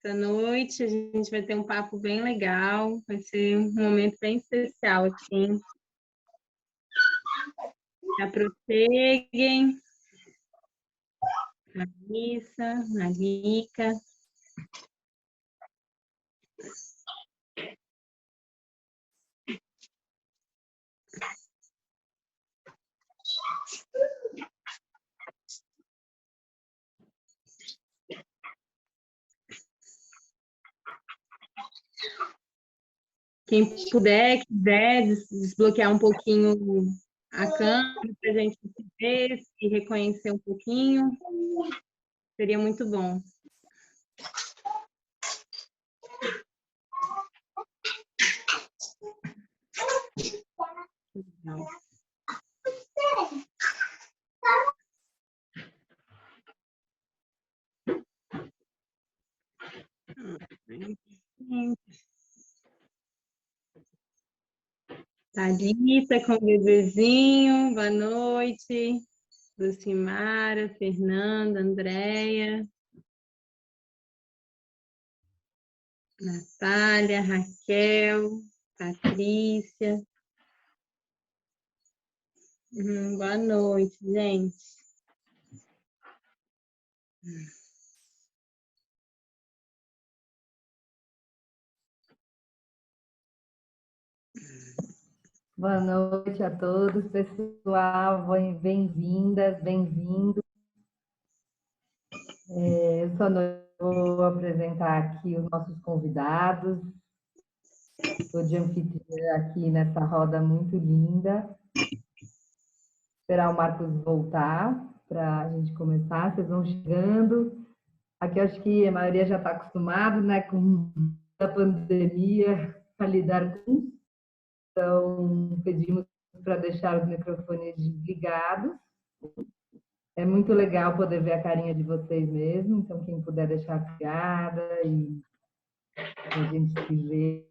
Essa noite a gente vai ter um papo bem legal, vai ser um momento bem especial, assim. Se aproxeguem, Larissa, Marica. Quem puder, quiser desbloquear um pouquinho a câmera para a gente se ver, se reconhecer um pouquinho, seria muito bom. Legal. Thalita com o bebezinho, boa noite. Lucimara, Fernanda, Andréia, Natália, Raquel, Patrícia. Boa noite, gente. Boa noite a todos, pessoal. Bem-vindas, bem-vindos. Vou apresentar aqui os nossos convidados. Estou de anfitriã aqui nessa roda muito linda. Esperar o Marcos voltar para a gente começar. Vocês vão chegando. Aqui acho que a maioria já está acostumado, né, com a pandemia, a lidar com. Então, pedimos para deixar os microfones ligados. É muito legal poder ver a carinha de vocês mesmo, então quem puder deixar ligada e a gente se vê.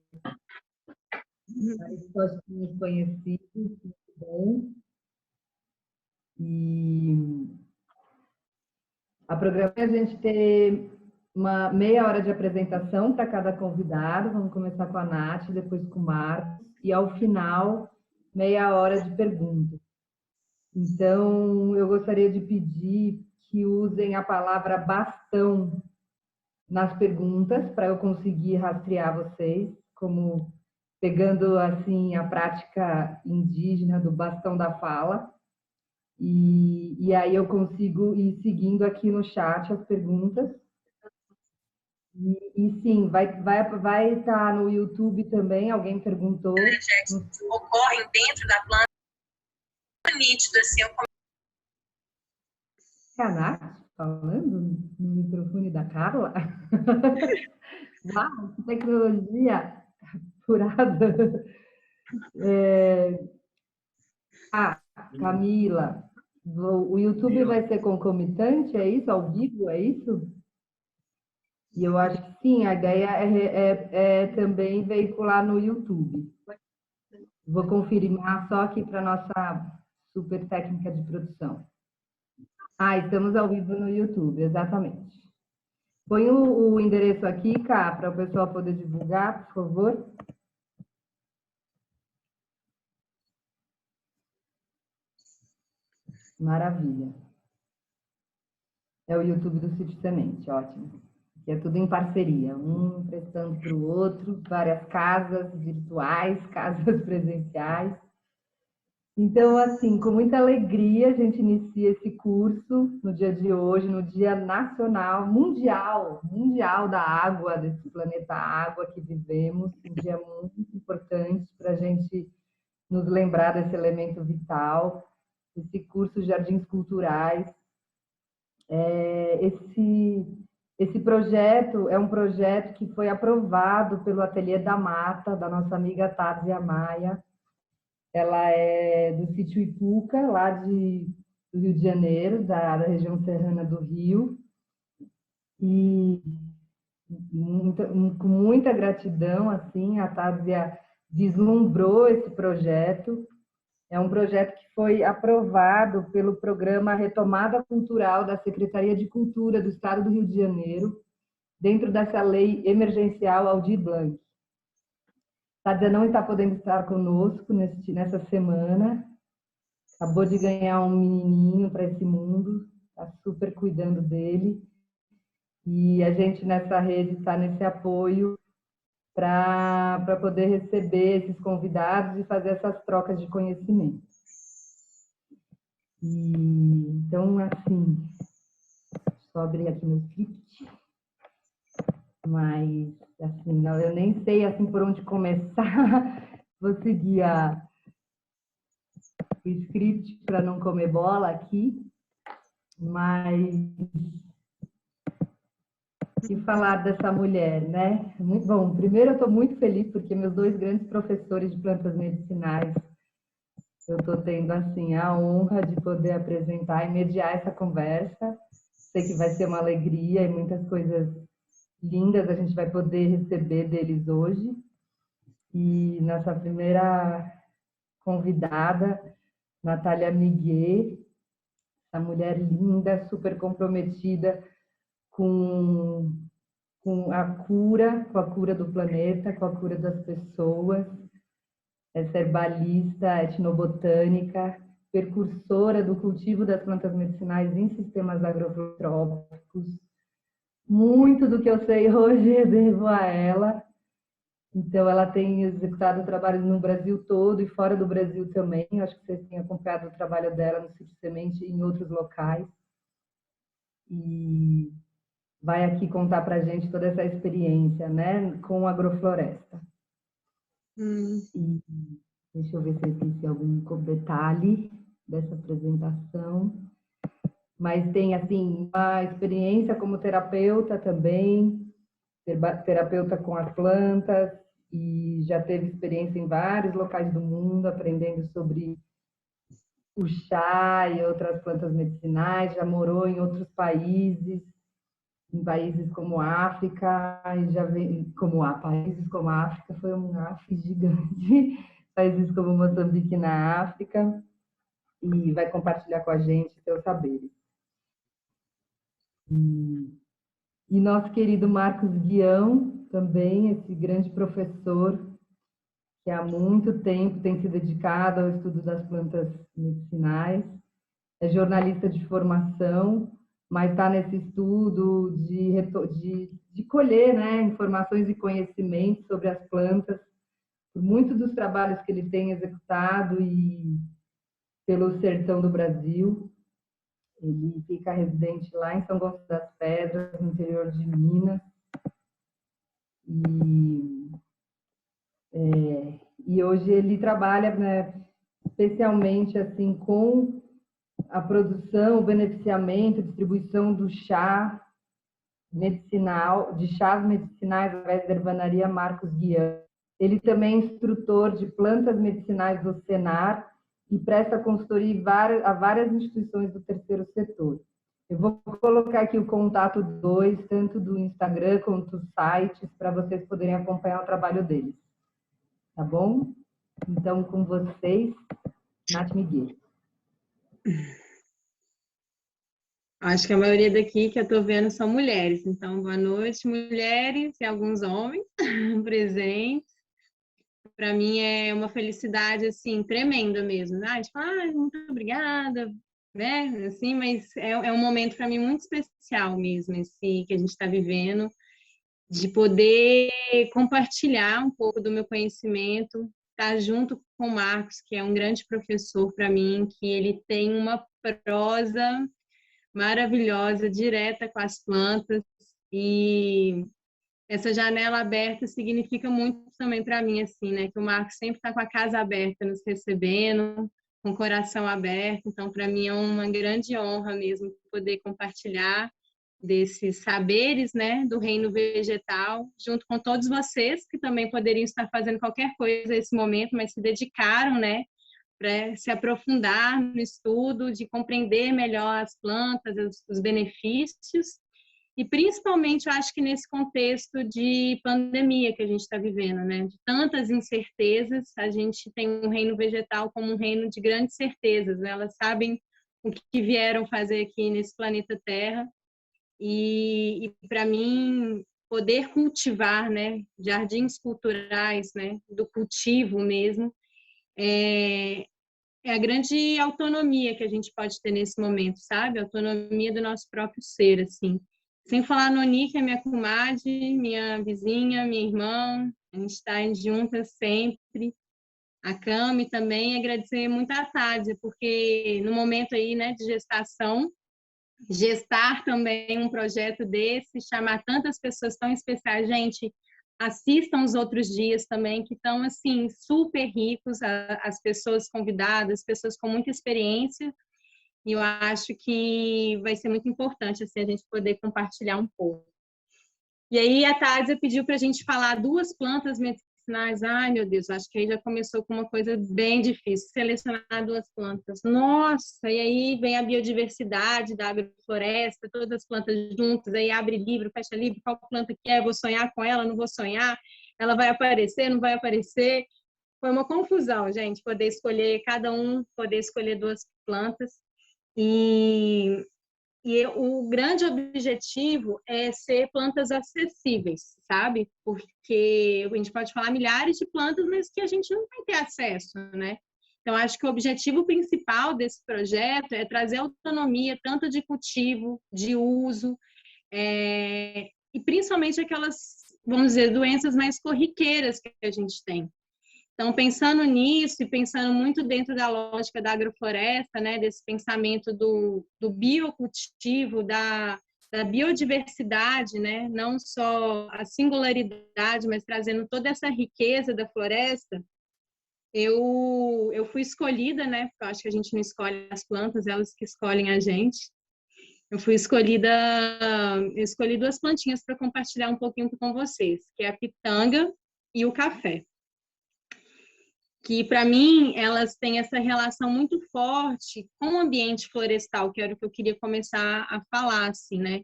Vários postinhos conhecidos, muito bom. E a programação é a gente ter uma meia hora de apresentação para cada convidado. Vamos começar com a Nath, depois com o Marcos, e ao final, meia hora de perguntas. Então, eu gostaria de pedir que usem a palavra bastão nas perguntas, para eu conseguir rastrear vocês, como pegando assim a prática indígena do bastão da fala. E aí eu consigo ir seguindo aqui no chat as perguntas. E sim, vai estar no YouTube também, alguém perguntou. Ocorrem dentro da planta nítido, assim, Nath falando no microfone da Carla? Uau, que tecnologia furada! Camila, o YouTube vai ser concomitante, é isso? Ao vivo, é isso? E eu acho que sim, a ideia é também veicular no YouTube. Vou confirmar só aqui para a nossa super técnica de produção. Estamos ao vivo no YouTube, exatamente. Põe o endereço aqui, Cá, para o pessoal poder divulgar, por favor. Maravilha. É o YouTube do Sítio Semente, ótimo. Que é tudo em parceria, um prestando para o outro, várias casas virtuais, casas presenciais. Então, assim, com muita alegria, a gente inicia esse curso no dia de hoje, no Dia Nacional, Mundial da Água, desse planeta Água que vivemos, um dia muito importante para a gente nos lembrar desse elemento vital, esse curso Jardins Culturais. Esse projeto é um projeto que foi aprovado pelo Ateliê da Mata, da nossa amiga Tadzia Maia. Ela é do sítio Ipuca, lá do Rio de Janeiro, da região serrana do Rio. E com muita gratidão, assim, a Tadzia vislumbrou esse projeto. É um projeto que foi aprovado pelo programa Retomada Cultural da Secretaria de Cultura do Estado do Rio de Janeiro, dentro dessa lei emergencial Aldir Blanc. Sádia não está podendo estar conosco nessa semana, acabou de ganhar um menininho para esse mundo, está super cuidando dele, e a gente nessa rede está nesse apoio para poder receber esses convidados e fazer essas trocas de conhecimento. Então, assim, só abrir aqui no script, mas, assim, não, eu nem sei, assim, por onde começar. Vou seguir o script para não comer bola aqui, mas e falar dessa mulher, né? Muito bom. Primeiro, eu estou muito feliz porque meus 2 grandes professores de plantas medicinais, eu estou tendo assim a honra de poder apresentar e mediar essa conversa. Sei que vai ser uma alegria e muitas coisas lindas a gente vai poder receber deles hoje. E nossa primeira convidada, Natália Miguel, essa mulher linda, super comprometida com a cura do planeta, com a cura das pessoas. Essa herbalista, etnobotânica, precursora do cultivo das plantas medicinais em sistemas agrotrópicos. Muito do que eu sei hoje eu devo a ela. Então, ela tem executado trabalhos no Brasil todo e fora do Brasil também. Acho que vocês têm acompanhado o trabalho dela no Sítio Semente e em outros locais. E vai aqui contar para a gente toda essa experiência, né, com agrofloresta. E deixa eu ver se eu esqueci algum detalhe dessa apresentação. Mas tem, assim, uma experiência como terapeuta também, terapeuta com as plantas, e já teve experiência em vários locais do mundo, aprendendo sobre o chá e outras plantas medicinais, já morou em outros países, em países como a África, e já vem países como a África, foi um África gigante, países como Moçambique na África, e vai compartilhar com a gente seus saberes. E nosso querido Marcos Guião, também, esse grande professor, que há muito tempo tem se dedicado ao estudo das plantas medicinais, é jornalista de formação, mas está nesse estudo de colher, né, informações e conhecimentos sobre as plantas, por muitos dos trabalhos que ele tem executado e pelo sertão do Brasil. Ele fica residente lá em São Gonçalo das Pedras, no interior de Minas. E hoje ele trabalha, né, especialmente assim, com a produção, o beneficiamento, distribuição do chá medicinal, de chás medicinais através da Herbanaria Marcos Guião. Ele também é instrutor de plantas medicinais do Senar e presta consultoria a várias instituições do terceiro setor. Eu vou colocar aqui o contato tanto do Instagram quanto dos sites, para vocês poderem acompanhar o trabalho deles. Tá bom? Então, com vocês, Nath Miguel. Acho que a maioria daqui que eu estou vendo são mulheres. Então, boa noite, mulheres e alguns homens presentes. Para mim é uma felicidade assim tremenda mesmo, né? Tipo, muito obrigada, né? Assim, mas é um momento para mim muito especial mesmo, esse que a gente está vivendo, de poder compartilhar um pouco do meu conhecimento, estar junto com o Marcos, que é um grande professor para mim, que ele tem uma prosa maravilhosa, direta com as plantas, e essa janela aberta significa muito também para mim, assim, né? Que o Marcos sempre está com a casa aberta, nos recebendo, com o coração aberto. Então, para mim é uma grande honra mesmo poder compartilhar desses saberes, né, do reino vegetal, junto com todos vocês que também poderiam estar fazendo qualquer coisa nesse momento, mas se dedicaram, né, para se aprofundar no estudo, de compreender melhor as plantas, os benefícios. E principalmente, eu acho que nesse contexto de pandemia que a gente está vivendo, né? De tantas incertezas, a gente tem um reino vegetal como um reino de grandes certezas, né? Elas sabem o que vieram fazer aqui nesse planeta Terra. E para mim, poder cultivar, né? Jardins culturais, né? Do cultivo mesmo, é a grande autonomia que a gente pode ter nesse momento, sabe? A autonomia do nosso próprio ser, assim. Sem falar no Oni, que é minha comadre, minha vizinha, minha irmã, a gente está juntas sempre. A Cami também, agradecer muito a Tádia, porque no momento aí, né, de gestação, gestar também um projeto desse, chamar tantas pessoas tão especiais, gente, assistam os outros dias também, que estão, assim, super ricos, as pessoas convidadas, pessoas com muita experiência, e eu acho que vai ser muito importante, assim, a gente poder compartilhar um pouco. E aí a Tádia pediu para a gente falar 2 plantas medicinais. Ai, meu Deus, acho que aí já começou com uma coisa bem difícil, selecionar 2 plantas. Nossa, e aí vem a biodiversidade da agrofloresta, todas as plantas juntas, aí abre livro, fecha livro, qual planta que é, vou sonhar com ela, não vou sonhar, ela vai aparecer, não vai aparecer. Foi uma confusão, gente, poder escolher, cada um poder escolher 2 plantas. E o grande objetivo é ser plantas acessíveis, sabe? Porque a gente pode falar milhares de plantas, mas que a gente não vai ter acesso, né? Então, acho que o objetivo principal desse projeto é trazer autonomia, tanto de cultivo, de uso, e principalmente aquelas, vamos dizer, doenças mais corriqueiras que a gente tem. Então, pensando nisso e pensando muito dentro da lógica da agrofloresta, né, desse pensamento do biocultivo, da biodiversidade, né, não só a singularidade, mas trazendo toda essa riqueza da floresta, eu fui escolhida, né, porque eu acho que a gente não escolhe as plantas, elas que escolhem a gente. Eu escolhi 2 plantinhas para compartilhar um pouquinho com vocês, que é a pitanga e o café, que para mim elas têm essa relação muito forte com o ambiente florestal, que era o que eu queria começar a falar, assim, né?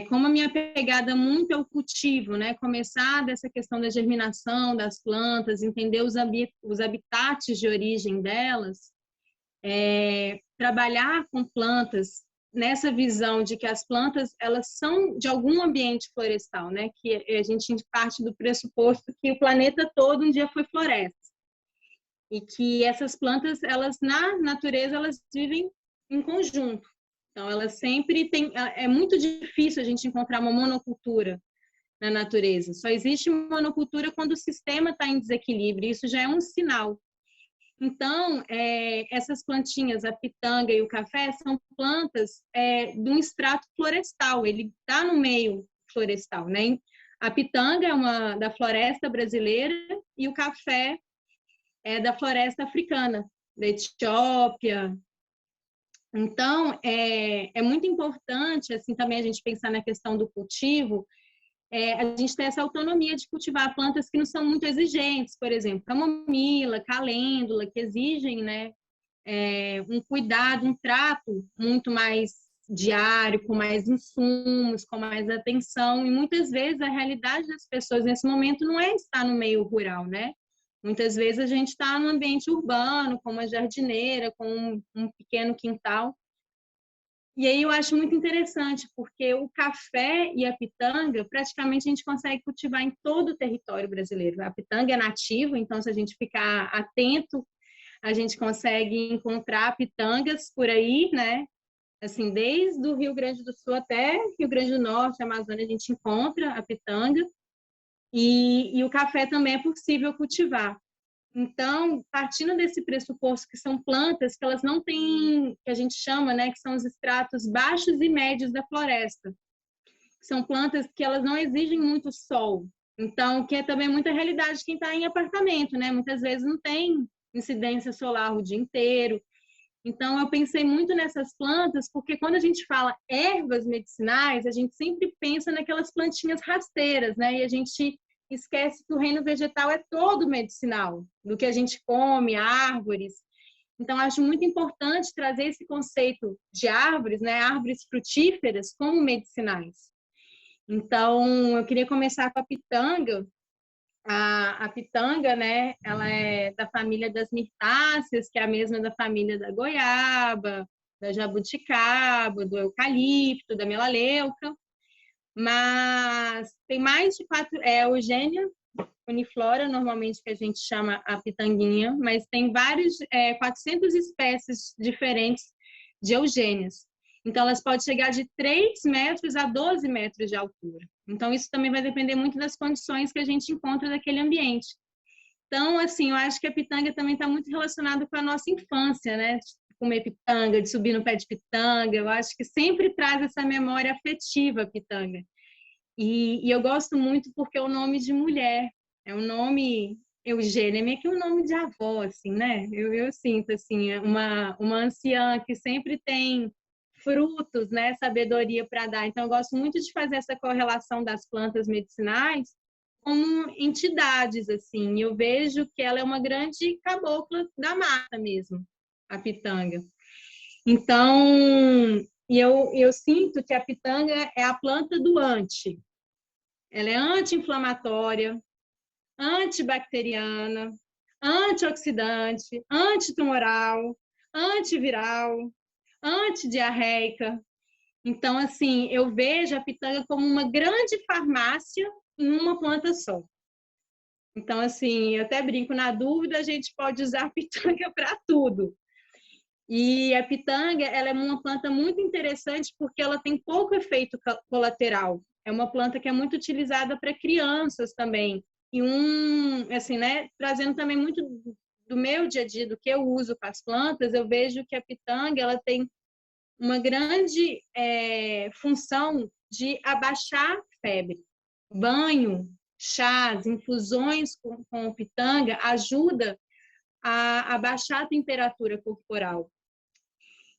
Como a minha pegada muito é o cultivo, né? Começar dessa questão da germinação das plantas, entender os habitats de origem delas, trabalhar com plantas nessa visão de que as plantas elas são de algum ambiente florestal, né? Que a gente parte do pressuposto que o planeta todo um dia foi floresta. E que essas plantas, elas na natureza, elas vivem em conjunto. Então, elas sempre têm... É muito difícil a gente encontrar uma monocultura na natureza. Só existe monocultura quando o sistema está em desequilíbrio. Isso já é um sinal. Então, essas plantinhas, a pitanga e o café, são plantas de um extrato florestal. Ele está no meio florestal, né? A pitanga é uma da floresta brasileira e o café é da floresta africana, da Etiópia. Então, é muito importante, assim, também a gente pensar na questão do cultivo, a gente ter essa autonomia de cultivar plantas que não são muito exigentes, por exemplo, camomila, calêndula, que exigem, né, um cuidado, um trato muito mais diário, com mais insumos, com mais atenção, e muitas vezes a realidade das pessoas nesse momento não é estar no meio rural, né? Muitas vezes a gente está no ambiente urbano, com uma jardineira, com um pequeno quintal. E aí eu acho muito interessante, porque o café e a pitanga, praticamente a gente consegue cultivar em todo o território brasileiro. A pitanga é nativa, então se a gente ficar atento, a gente consegue encontrar pitangas por aí, né? Assim, desde o Rio Grande do Sul até Rio Grande do Norte, Amazônia, a gente encontra a pitanga. E o café também é possível cultivar. Então, partindo desse pressuposto que são plantas que elas não têm, que a gente chama, né, que são os estratos baixos e médios da floresta. São plantas que elas não exigem muito sol. Então, que é também muita realidade de quem está em apartamento, né? Muitas vezes não tem incidência solar o dia inteiro. Então, eu pensei muito nessas plantas, porque quando a gente fala ervas medicinais, a gente sempre pensa naquelas plantinhas rasteiras, né? E a gente esquece que o reino vegetal é todo medicinal, do que a gente come, árvores. Então, acho muito importante trazer esse conceito de árvores, né? Árvores frutíferas como medicinais. Então, eu queria começar com a pitanga. A pitanga, né, ela é da família das mirtáceas, que é a mesma da família da goiaba, da jabuticaba, do eucalipto, da melaleuca, mas tem mais de 4, é a Eugênia uniflora, normalmente que a gente chama a pitanguinha, mas tem 400 espécies diferentes de eugênias. Então, elas podem chegar de 3 metros a 12 metros de altura. Então, isso também vai depender muito das condições que a gente encontra daquele ambiente. Então, assim, eu acho que a pitanga também está muito relacionada com a nossa infância, né? De comer pitanga, de subir no pé de pitanga. Eu acho que sempre traz essa memória afetiva, a pitanga. E eu gosto muito porque é o nome de mulher. É um nome Eugênia, é meio que um nome de avó, assim, né? Eu sinto, assim, uma anciã que sempre tem frutos, né? Sabedoria para dar. Então, eu gosto muito de fazer essa correlação das plantas medicinais como entidades, assim. Eu vejo que ela é uma grande cabocla da mata mesmo, a pitanga. Então, eu sinto que a pitanga é a planta do anti. Ela é anti-inflamatória, antibacteriana, antioxidante, antitumoral, antiviral, antidiarreica. Então, assim, eu vejo a pitanga como uma grande farmácia em uma planta só. Então, assim, eu até brinco, na dúvida, a gente pode usar a pitanga para tudo. E a pitanga, ela é uma planta muito interessante porque ela tem pouco efeito colateral. É uma planta que é muito utilizada para crianças também. E assim, né, trazendo também muito do meu dia a dia, do que eu uso para as plantas, eu vejo que a pitanga, ela tem uma grande função de abaixar febre. Banho, chás, infusões com pitanga ajuda a abaixar a temperatura corporal.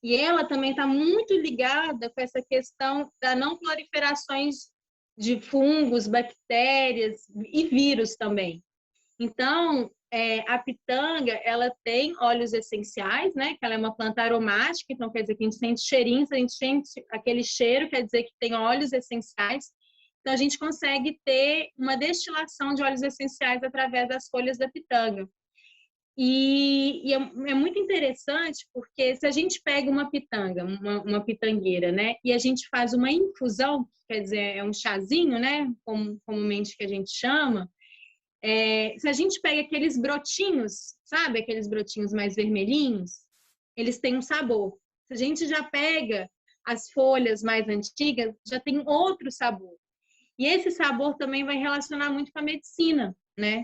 E ela também está muito ligada com essa questão da não proliferações de fungos, bactérias e vírus também. Então, a pitanga, ela tem óleos essenciais, né? Que ela é uma planta aromática, então quer dizer que a gente sente cheirinho, a gente sente aquele cheiro, quer dizer que tem óleos essenciais. Então, a gente consegue ter uma destilação de óleos essenciais através das folhas da pitanga. E é muito interessante porque se a gente pega uma pitanga, uma pitangueira, né, e a gente faz uma infusão, quer dizer, é um chazinho, né, comumente que a gente chama, se a gente pega aqueles brotinhos, sabe, aqueles brotinhos mais vermelhinhos, eles têm um sabor. Se a gente já pega as folhas mais antigas, já tem outro sabor. E esse sabor também vai relacionar muito com a medicina, né?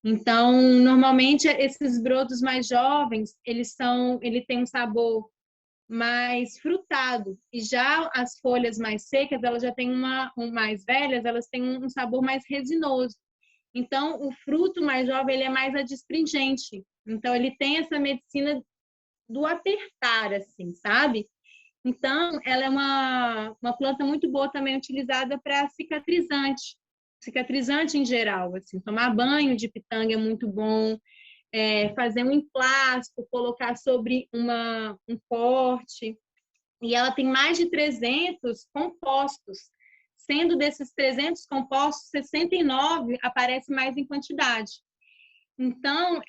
Então, normalmente, esses brotos mais jovens, ele tem um sabor mais frutado. E já as folhas mais secas, elas já têm mais velhas, elas têm um sabor mais resinoso. Então, o fruto mais jovem, ele é mais adstringente. Então, ele tem essa medicina do apertar, assim, sabe? Então, ela é uma planta muito boa também utilizada para cicatrizante em geral, assim, tomar banho de pitanga é muito bom, fazer um emplasto, colocar sobre um corte, e ela tem mais de 300 compostos, sendo desses 300 compostos, 69 aparece mais em quantidade. Então,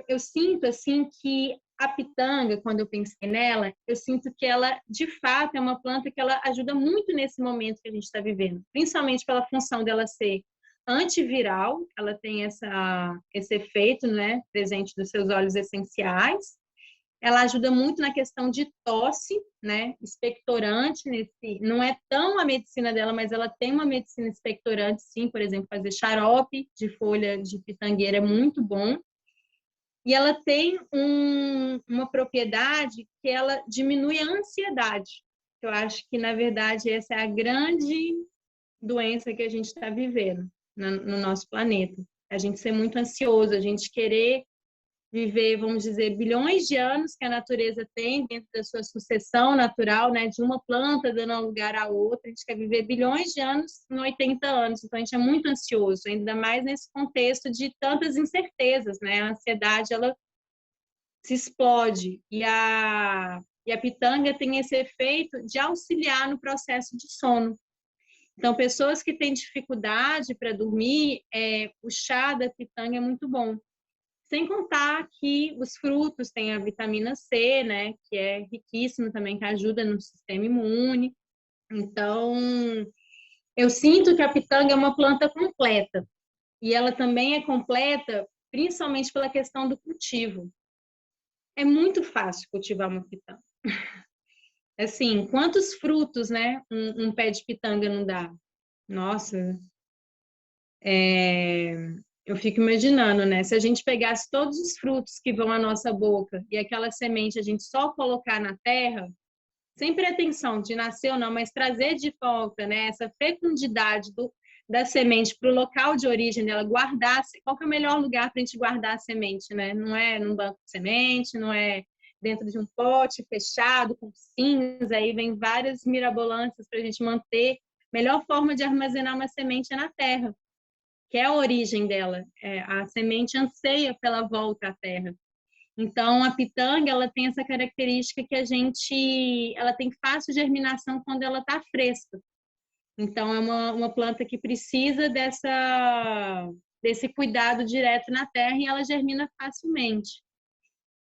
eu sinto assim que a pitanga, quando eu pensei nela, eu sinto que ela, de fato, é uma planta que ela ajuda muito nesse momento que a gente está vivendo, principalmente pela função dela ser antiviral, esse efeito, né, presente dos seus óleos essenciais. Ela ajuda muito na questão de tosse, né, expectorante, não é tão a medicina dela, mas ela tem uma medicina expectorante, sim, por exemplo, fazer xarope de folha de pitangueira é muito bom. E ela tem uma propriedade que ela diminui a ansiedade. Eu acho que, na verdade, essa é a grande doença que a gente está vivendo no nosso planeta. A gente ser muito ansioso, a gente querer viver, vamos dizer, bilhões de anos que a natureza tem dentro da sua sucessão natural, né, de uma planta dando lugar à outra. A gente quer viver bilhões de anos em 80 anos, então a gente é muito ansioso, ainda mais nesse contexto de tantas incertezas, né? A ansiedade, ela se explode e a pitanga tem esse efeito de auxiliar no processo de sono. Então, pessoas que têm dificuldade para dormir, o chá da pitanga é muito bom. Sem contar que os frutos têm a vitamina C, né, que é riquíssimo também, que ajuda no sistema imune. Então, eu sinto que a pitanga é uma planta completa. E ela também é completa, principalmente pela questão do cultivo. É muito fácil cultivar uma pitanga. Assim, quantos frutos, né, um pé de pitanga não dá? Nossa, eu fico imaginando, né? Se a gente pegasse todos os frutos que vão à nossa boca e aquela semente a gente só colocar na terra, sem pretensão de nascer ou não, mas trazer de volta, né, essa fecundidade da semente para o local de origem dela, guardar, qual que é o melhor lugar para a gente guardar a semente, né? Não é num banco de semente, não é dentro de um pote fechado, com cinza, aí vem várias mirabolâncias para a gente manter. Melhor forma de armazenar uma semente é na terra, que é a origem dela. A semente anseia pela volta à terra. Então, a pitanga, ela tem essa característica que ela tem fácil germinação quando ela está fresca. Então, é uma planta que precisa desse cuidado direto na terra e ela germina facilmente.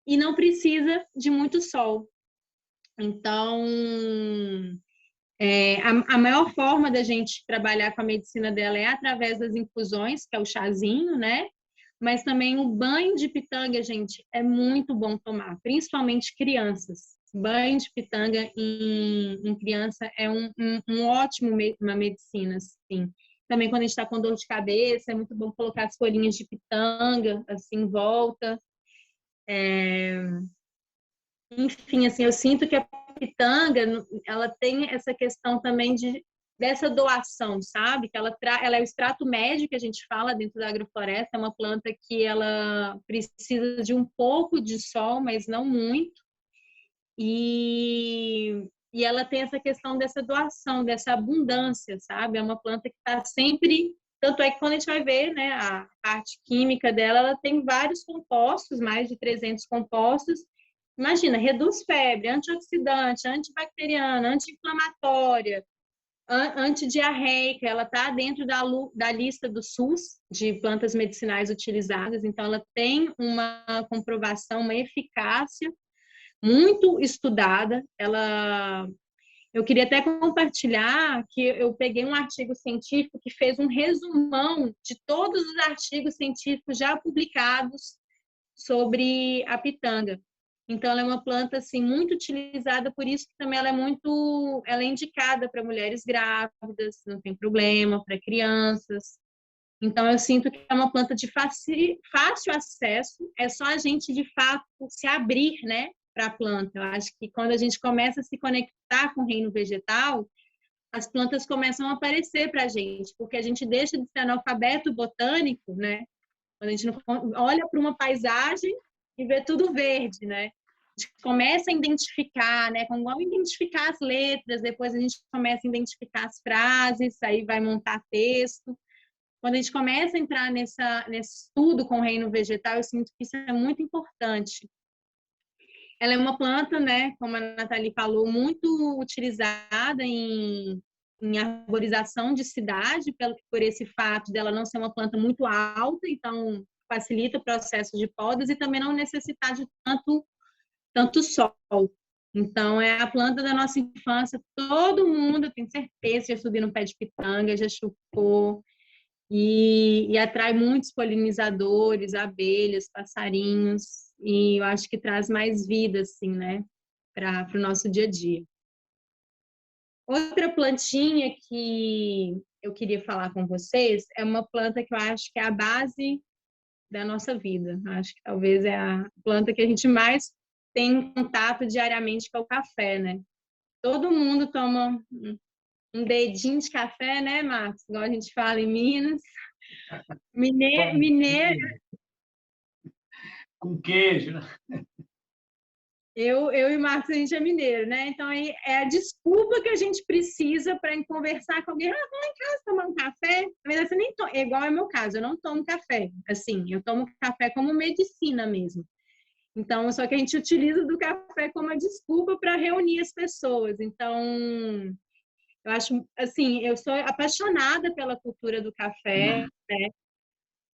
E não precisa de muito sol. Então, a maior forma da gente trabalhar com a medicina dela é através das infusões, que é o chazinho, né? Mas também o banho de pitanga, gente, é muito bom tomar, principalmente crianças. Banho de pitanga em criança é um ótimo, uma medicina, assim. Também quando a gente está com dor de cabeça, é muito bom colocar as folhinhas de pitanga, assim, em volta. Enfim, assim, eu sinto que a pitanga, ela tem essa questão também dessa doação, sabe? Que ela é o extrato médio que a gente fala dentro da agrofloresta, é uma planta que ela precisa de um pouco de sol, mas não muito. E ela tem essa questão dessa doação, dessa abundância, sabe? É uma planta que está sempre... Tanto é que quando a gente vai ver, né, a parte química dela, ela tem vários compostos, mais de 300 compostos. Imagina, reduz febre, antioxidante, antibacteriana, anti-inflamatória, antidiarreica, ela está dentro da lista do SUS, de plantas medicinais utilizadas, então ela tem uma comprovação, uma eficácia muito estudada. Eu queria até compartilhar que eu peguei um artigo científico que fez um resumão de todos os artigos científicos já publicados sobre a pitanga. Então, ela é uma planta assim muito utilizada, por isso que também ela é indicada para mulheres grávidas, não tem problema, para crianças. Então, eu sinto que é uma planta de fácil acesso, é só a gente, de fato, se abrir, né, para a planta. Eu acho que quando a gente começa a se conectar com o reino vegetal, as plantas começam a aparecer para a gente, porque a gente deixa de ser analfabeto botânico, né? Quando a gente olha para uma paisagem e vê tudo verde, né? A gente começa a identificar, né? Como identificar as letras, depois a gente começa a identificar as frases, aí vai montar texto. Quando a gente começa a entrar nesse estudo com o reino vegetal, eu sinto que isso é muito importante. Ela é uma planta, né, como a Nathalie falou, muito utilizada em arborização de cidade, por esse fato dela não ser uma planta muito alta, então facilita o processo de podas e também não necessitar de tanto sol. Então, é a planta da nossa infância. Todo mundo, eu tenho certeza, já subiu no pé de pitanga, já chupou, e atrai muitos polinizadores, abelhas, passarinhos, e eu acho que traz mais vida, assim, né, para o nosso dia a dia. Outra plantinha que eu queria falar com vocês é uma planta que eu acho que é a base da nossa vida. Acho que talvez é a planta que a gente mais tem contato diariamente, que é o café, né? Todo mundo toma um dedinho de café, né, Marcos? Igual a gente fala em Minas. Mineiro. Com queijo, né? Eu e o Marcos, a gente é mineiro, né? Então, é a desculpa que a gente precisa para conversar com alguém. Vamos lá em casa tomar um café. Na verdade, é igual é o meu caso, eu não tomo café. Assim, eu tomo café como medicina mesmo. Então, só que a gente utiliza do café como a desculpa para reunir as pessoas. Então, Eu acho, assim, eu sou apaixonada pela cultura do café, né?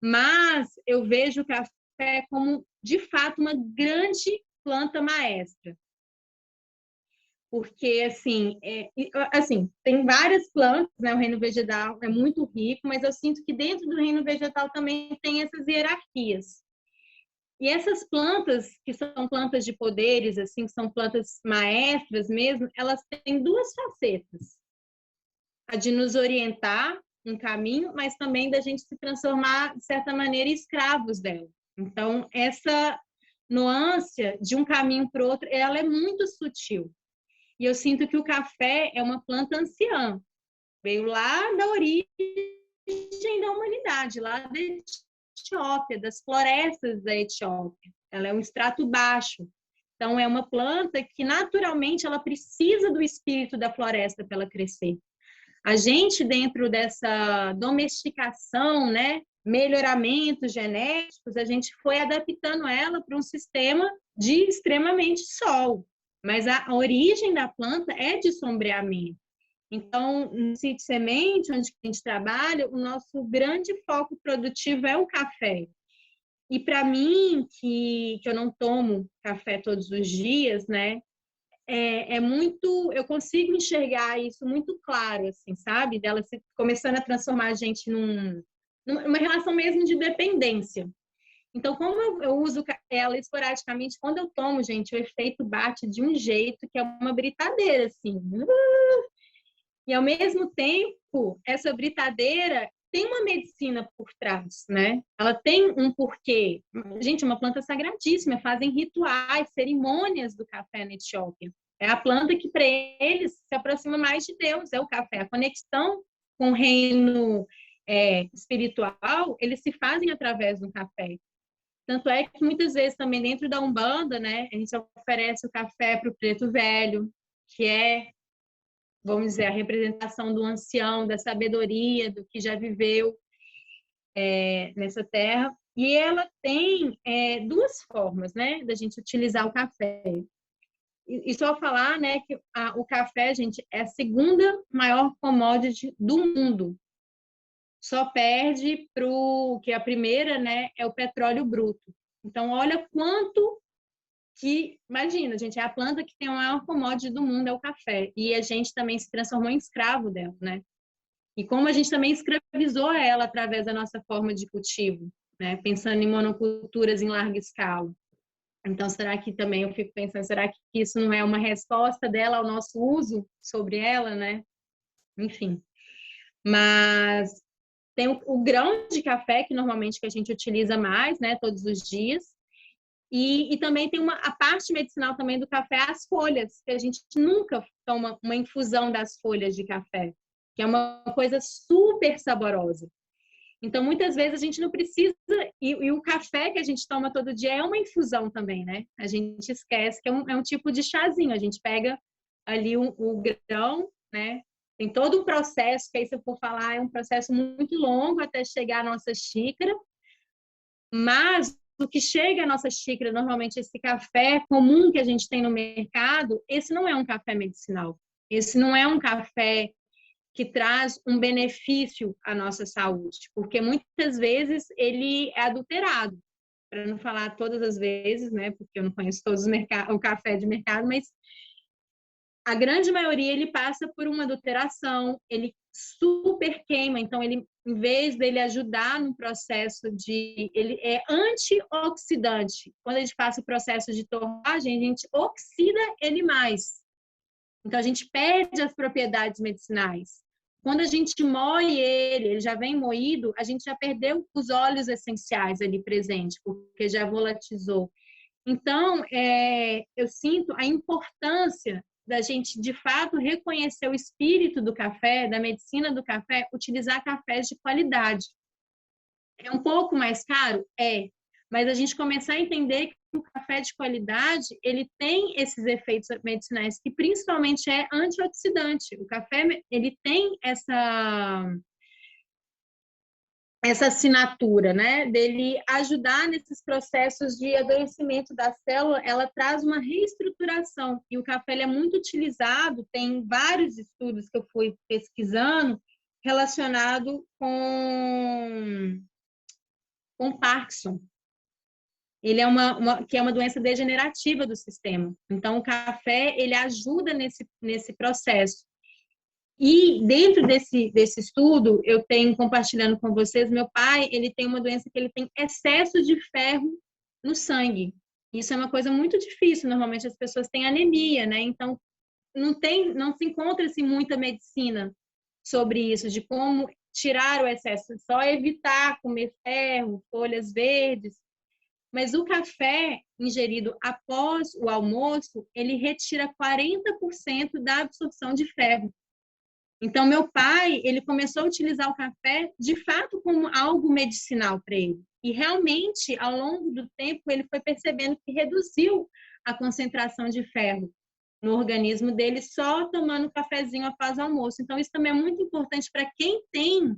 Mas eu vejo o café como, de fato, uma grande planta maestra. Porque, assim, tem várias plantas, né? O reino vegetal é muito rico, mas eu sinto que dentro do reino vegetal também tem essas hierarquias. E essas plantas, que são plantas de poderes, assim, que são plantas maestras mesmo, elas têm duas facetas. A de nos orientar um caminho, mas também da gente se transformar, de certa maneira, em escravos dela. Então, essa nuance de um caminho para o outro, ela é muito sutil. E eu sinto que o café é uma planta anciã. Veio lá da origem da humanidade, lá da Etiópia, das florestas da Etiópia. Ela é um extrato baixo. Então, é uma planta que, naturalmente, ela precisa do espírito da floresta para ela crescer. A gente, dentro dessa domesticação, né, melhoramentos genéticos, a gente foi adaptando ela para um sistema de extremamente sol. Mas a origem da planta é de sombreamento. Então, no sítio semente, onde a gente trabalha, o nosso grande foco produtivo é o café. E para mim, que eu não tomo café todos os dias, né? É muito, eu consigo enxergar isso muito claro, assim, sabe? Dela começando a transformar a gente numa relação mesmo de dependência. Então, como eu uso ela esporadicamente, quando eu tomo, gente, o efeito bate de um jeito que é uma britadeira, assim. E, ao mesmo tempo, essa britadeira tem uma medicina por trás, né? Ela tem um porquê. Gente, é uma planta sagradíssima, fazem rituais, cerimônias do café na Etiópia. É a planta que, para eles, se aproxima mais de Deus, é o café. A conexão com o reino espiritual, eles se fazem através do café. Tanto é que, muitas vezes, também dentro da Umbanda, né, a gente oferece o café para o preto velho, que é, vamos dizer, a representação do ancião, da sabedoria, do que já viveu nessa terra. E ela tem duas formas, né, da gente utilizar o café. E só falar, né, que o café, gente, é a segunda maior commodity do mundo. Só perde para o que a primeira, né, é o petróleo bruto. Então, olha quanto que, imagina, gente, é a planta que tem a maior commodity do mundo, é o café. E a gente também se transformou em escravo dela, né? E como a gente também escravizou ela através da nossa forma de cultivo, né? Pensando em monoculturas em larga escala. Então, será que também eu fico pensando, será que isso não é uma resposta dela ao nosso uso sobre ela, né? Enfim. Mas tem o grão de café, que normalmente que a gente utiliza mais, né, todos os dias. E também tem a parte medicinal também do café, as folhas, que a gente nunca toma uma infusão das folhas de café, que é uma coisa super saborosa. Então, muitas vezes a gente não precisa, e o café que a gente toma todo dia é uma infusão também, né? A gente esquece que é um tipo de chazinho, a gente pega ali o grão, né? Tem todo um processo, que aí se eu for falar, é um processo muito longo até chegar à nossa xícara, mas o que chega à nossa xícara, normalmente esse café comum que a gente tem no mercado, esse não é um café medicinal, esse não é um café que traz um benefício à nossa saúde, porque muitas vezes ele é adulterado, para não falar todas as vezes, né? Porque eu não conheço todos o café de mercado, mas a grande maioria ele passa por uma adulteração, ele super queima, então ele, em vez dele ajudar no processo ele é antioxidante. Quando a gente passa o processo de torragem, a gente oxida ele mais. Então a gente perde as propriedades medicinais. Quando a gente moe ele já vem moído, a gente já perdeu os óleos essenciais ali presentes, porque já volatilizou. Então, eu sinto a importância da gente, de fato, reconhecer o espírito do café, da medicina do café, utilizar cafés de qualidade. É um pouco mais caro? É. Mas a gente começar a entender que o café de qualidade, ele tem esses efeitos medicinais, que principalmente é antioxidante. O café, ele tem essa assinatura, né, dele ajudar nesses processos de adoecimento da célula, ela traz uma reestruturação, e o café ele é muito utilizado, tem vários estudos que eu fui pesquisando relacionado com Parkinson. Ele é que é uma doença degenerativa do sistema. Então, o café, ele ajuda nesse processo. E dentro desse estudo, eu tenho compartilhando com vocês, meu pai, ele tem uma doença que ele tem excesso de ferro no sangue. Isso é uma coisa muito difícil, normalmente as pessoas têm anemia, né? Então, não se encontra assim, muita medicina sobre isso, de como tirar o excesso, só evitar comer ferro, folhas verdes. Mas o café ingerido após o almoço, ele retira 40% da absorção de ferro. Então, meu pai, ele começou a utilizar o café, de fato, como algo medicinal para ele. E, realmente, ao longo do tempo, ele foi percebendo que reduziu a concentração de ferro no organismo dele só tomando cafezinho após o almoço. Então, isso também é muito importante para quem tem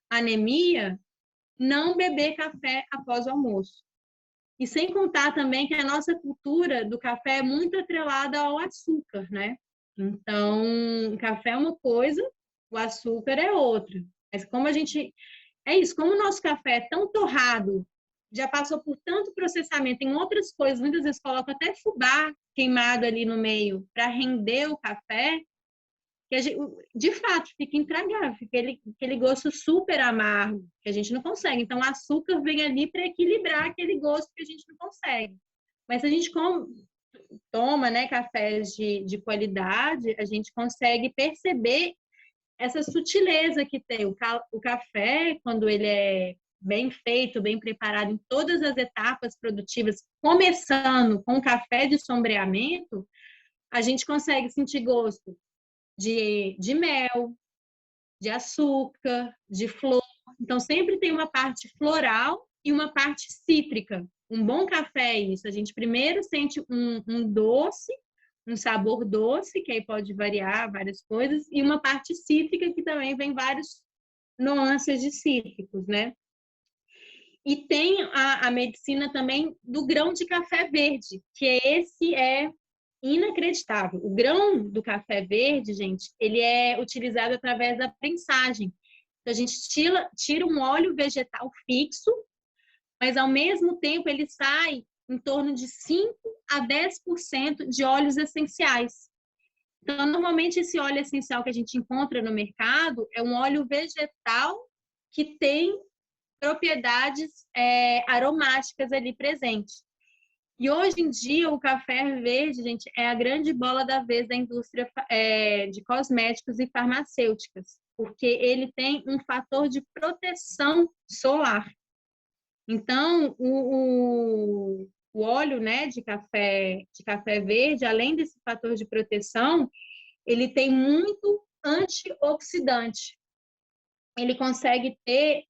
anemia, não beber café após o almoço. E sem contar também que a nossa cultura do café é muito atrelada ao açúcar, né? Então, o café é uma coisa, o açúcar é outra. Mas como a gente... É isso, como o nosso café é tão torrado, já passou por tanto processamento em outras coisas, muitas vezes coloca até fubá queimado ali no meio para render o café, que a gente, de fato fica intragável, fica aquele gosto super amargo, que a gente não consegue. Então, o açúcar vem ali para equilibrar aquele gosto que a gente não consegue. Mas se a gente toma, né, cafés de qualidade, a gente consegue perceber essa sutileza que tem. O café, quando ele é bem feito, bem preparado em todas as etapas produtivas, começando com o café de sombreamento, a gente consegue sentir gosto de mel, de açúcar, de flor. Então, sempre tem uma parte floral e uma parte cítrica. Um bom café é isso. A gente primeiro sente um doce, um sabor doce, que aí pode variar várias coisas, e uma parte cítrica, que também vem vários nuances de cítricos, né? E tem a medicina também do grão de café verde, que esse é inacreditável. O grão do café verde, gente, ele é utilizado através da prensagem. Então, a gente tira um óleo vegetal fixo, mas ao mesmo tempo ele sai em torno de 5 a 10% de óleos essenciais. Então, normalmente esse óleo essencial que a gente encontra no mercado é um óleo vegetal que tem propriedades aromáticas ali presentes. E hoje em dia o café verde, gente, é a grande bola da vez da indústria de cosméticos e farmacêuticas, porque ele tem um fator de proteção solar. Então, o óleo, né, de café verde, além desse fator de proteção, ele tem muito antioxidante. Ele consegue ter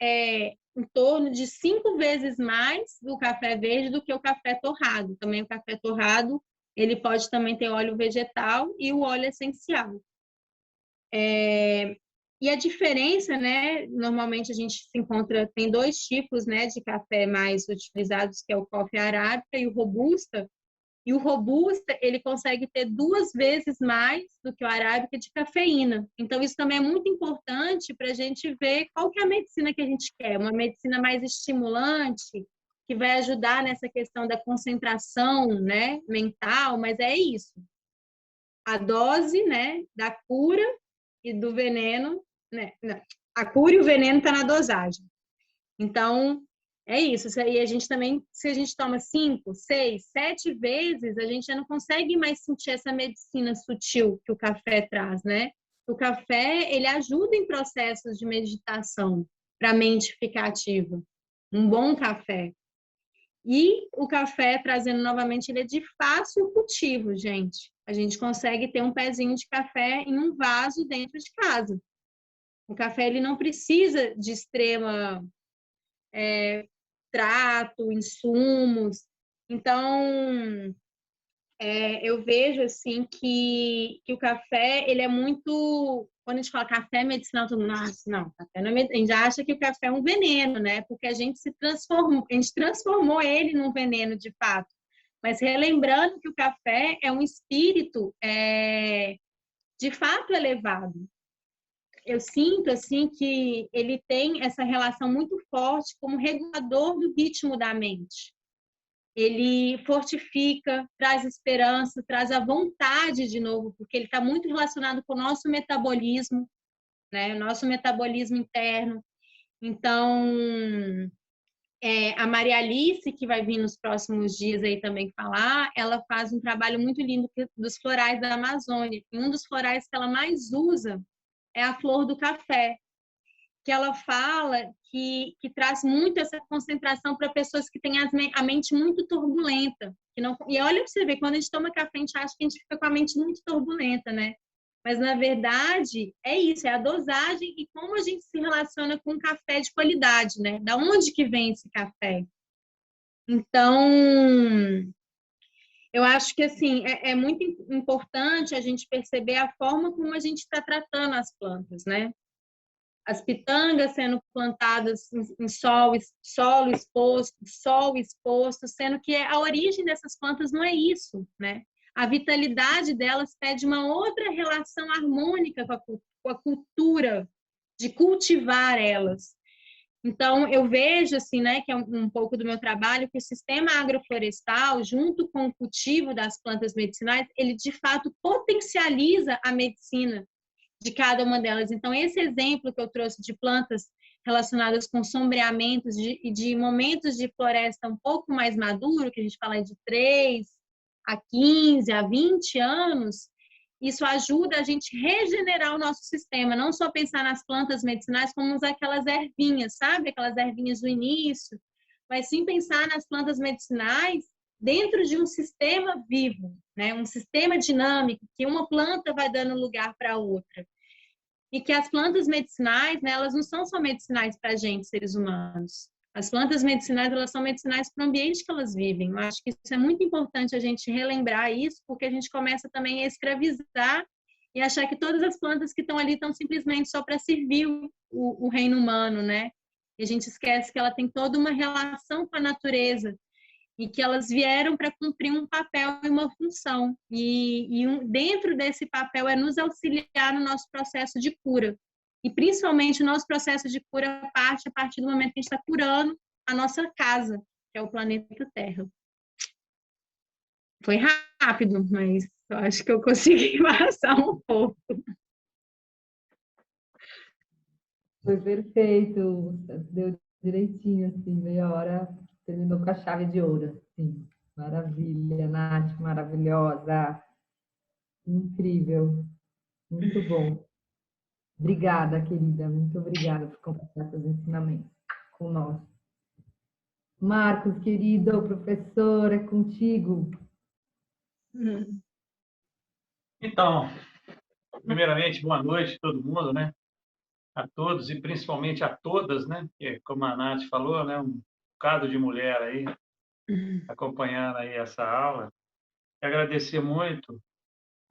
em torno de 5 vezes mais do café verde do que o café torrado. Também o café torrado, ele pode também ter óleo vegetal e o óleo essencial. E a diferença, né, normalmente a gente se encontra, tem 2 tipos, né, de café mais utilizados, que é o coffee arábica e o robusta. E o robusta, ele consegue ter 2 vezes mais do que o arábica de cafeína. Então, isso também é muito importante para a gente ver qual que é a medicina que a gente quer. Uma medicina mais estimulante, que vai ajudar nessa questão da concentração, né, mental, mas é isso. A dose, né, da cura e do veneno, né? A cura e o veneno está na dosagem. Então, é isso aí. A gente também, se a gente toma 5, 6, 7 vezes, a gente já não consegue mais sentir essa medicina sutil que o café traz, né? O café, ele ajuda em processos de meditação para a mente ficar ativa. Um bom café. E o café, trazendo novamente, ele é de fácil cultivo, gente. A gente consegue ter um pezinho de café em um vaso dentro de casa. O café, ele não precisa de extrema trato, insumos. Então, eu vejo assim que o café, ele é muito... Quando a gente fala café medicinal, todo mundo, não, café não é a gente já acha que o café é um veneno, né? Porque a gente transformou ele num veneno de fato. Mas relembrando que o café é um espírito de fato elevado. Eu sinto assim que ele tem essa relação muito forte como regulador do ritmo da mente. Ele fortifica, traz esperança, traz a vontade de novo, porque ele está muito relacionado com o nosso metabolismo, né? O nosso metabolismo interno. Então, a Maria Alice, que vai vir nos próximos dias aí também falar, ela faz um trabalho muito lindo dos florais da Amazônia. E um dos florais que ela mais usa é a flor do café, que ela fala que traz muito essa concentração para pessoas que têm a mente muito turbulenta. Que não, e olha para você ver, quando a gente toma café, a gente acha que a gente fica com a mente muito turbulenta, né? Mas, na verdade, é isso, é a dosagem e como a gente se relaciona com um café de qualidade, né? Da onde que vem esse café? Então, eu acho que, assim, é muito importante a gente perceber a forma como a gente está tratando as plantas, né? As pitangas sendo plantadas em solo exposto, sendo que a origem dessas plantas não é isso, né? A vitalidade delas pede uma outra relação harmônica com a cultura, de cultivar elas. Então, eu vejo, assim, né, que é um pouco do meu trabalho, que o sistema agroflorestal, junto com o cultivo das plantas medicinais, ele, de fato, potencializa a medicina de cada uma delas. Então, esse exemplo que eu trouxe de plantas relacionadas com sombreamentos e de momentos de floresta um pouco mais maduro, que a gente fala de 3 a 15, a 20 anos, isso ajuda a gente regenerar o nosso sistema, não só pensar nas plantas medicinais como aquelas ervinhas, sabe? Aquelas ervinhas do início, mas sim pensar nas plantas medicinais dentro de um sistema vivo, né? Um sistema dinâmico, que uma planta vai dando lugar para outra. E que as plantas medicinais, né, elas não são só medicinais para a gente, seres humanos. As plantas medicinais, elas são medicinais para o ambiente que elas vivem. Eu acho que isso é muito importante a gente relembrar isso, porque a gente começa também a escravizar e achar que todas as plantas que estão ali estão simplesmente só para servir o reino humano, né? E a gente esquece que ela tem toda uma relação com a natureza e que elas vieram para cumprir um papel e uma função. Dentro desse papel é nos auxiliar no nosso processo de cura. E principalmente o nosso processo de cura parte a partir do momento que a gente está curando a nossa casa, que é o planeta Terra. Foi rápido, mas eu acho que eu consegui passar um pouco. Foi perfeito, deu direitinho, assim, meia hora, terminou com a chave de ouro, assim. Maravilha, Nath, maravilhosa, incrível, muito bom. Obrigada, querida, muito obrigada por compartilhar seus ensinamentos com nós. Marcos, querido, professor, é contigo. Então, primeiramente, boa noite a todo mundo, né? A todos e principalmente a todas, né? Que, como a Nath falou, né? Um bocado de mulher aí acompanhando aí essa aula. E agradecer muito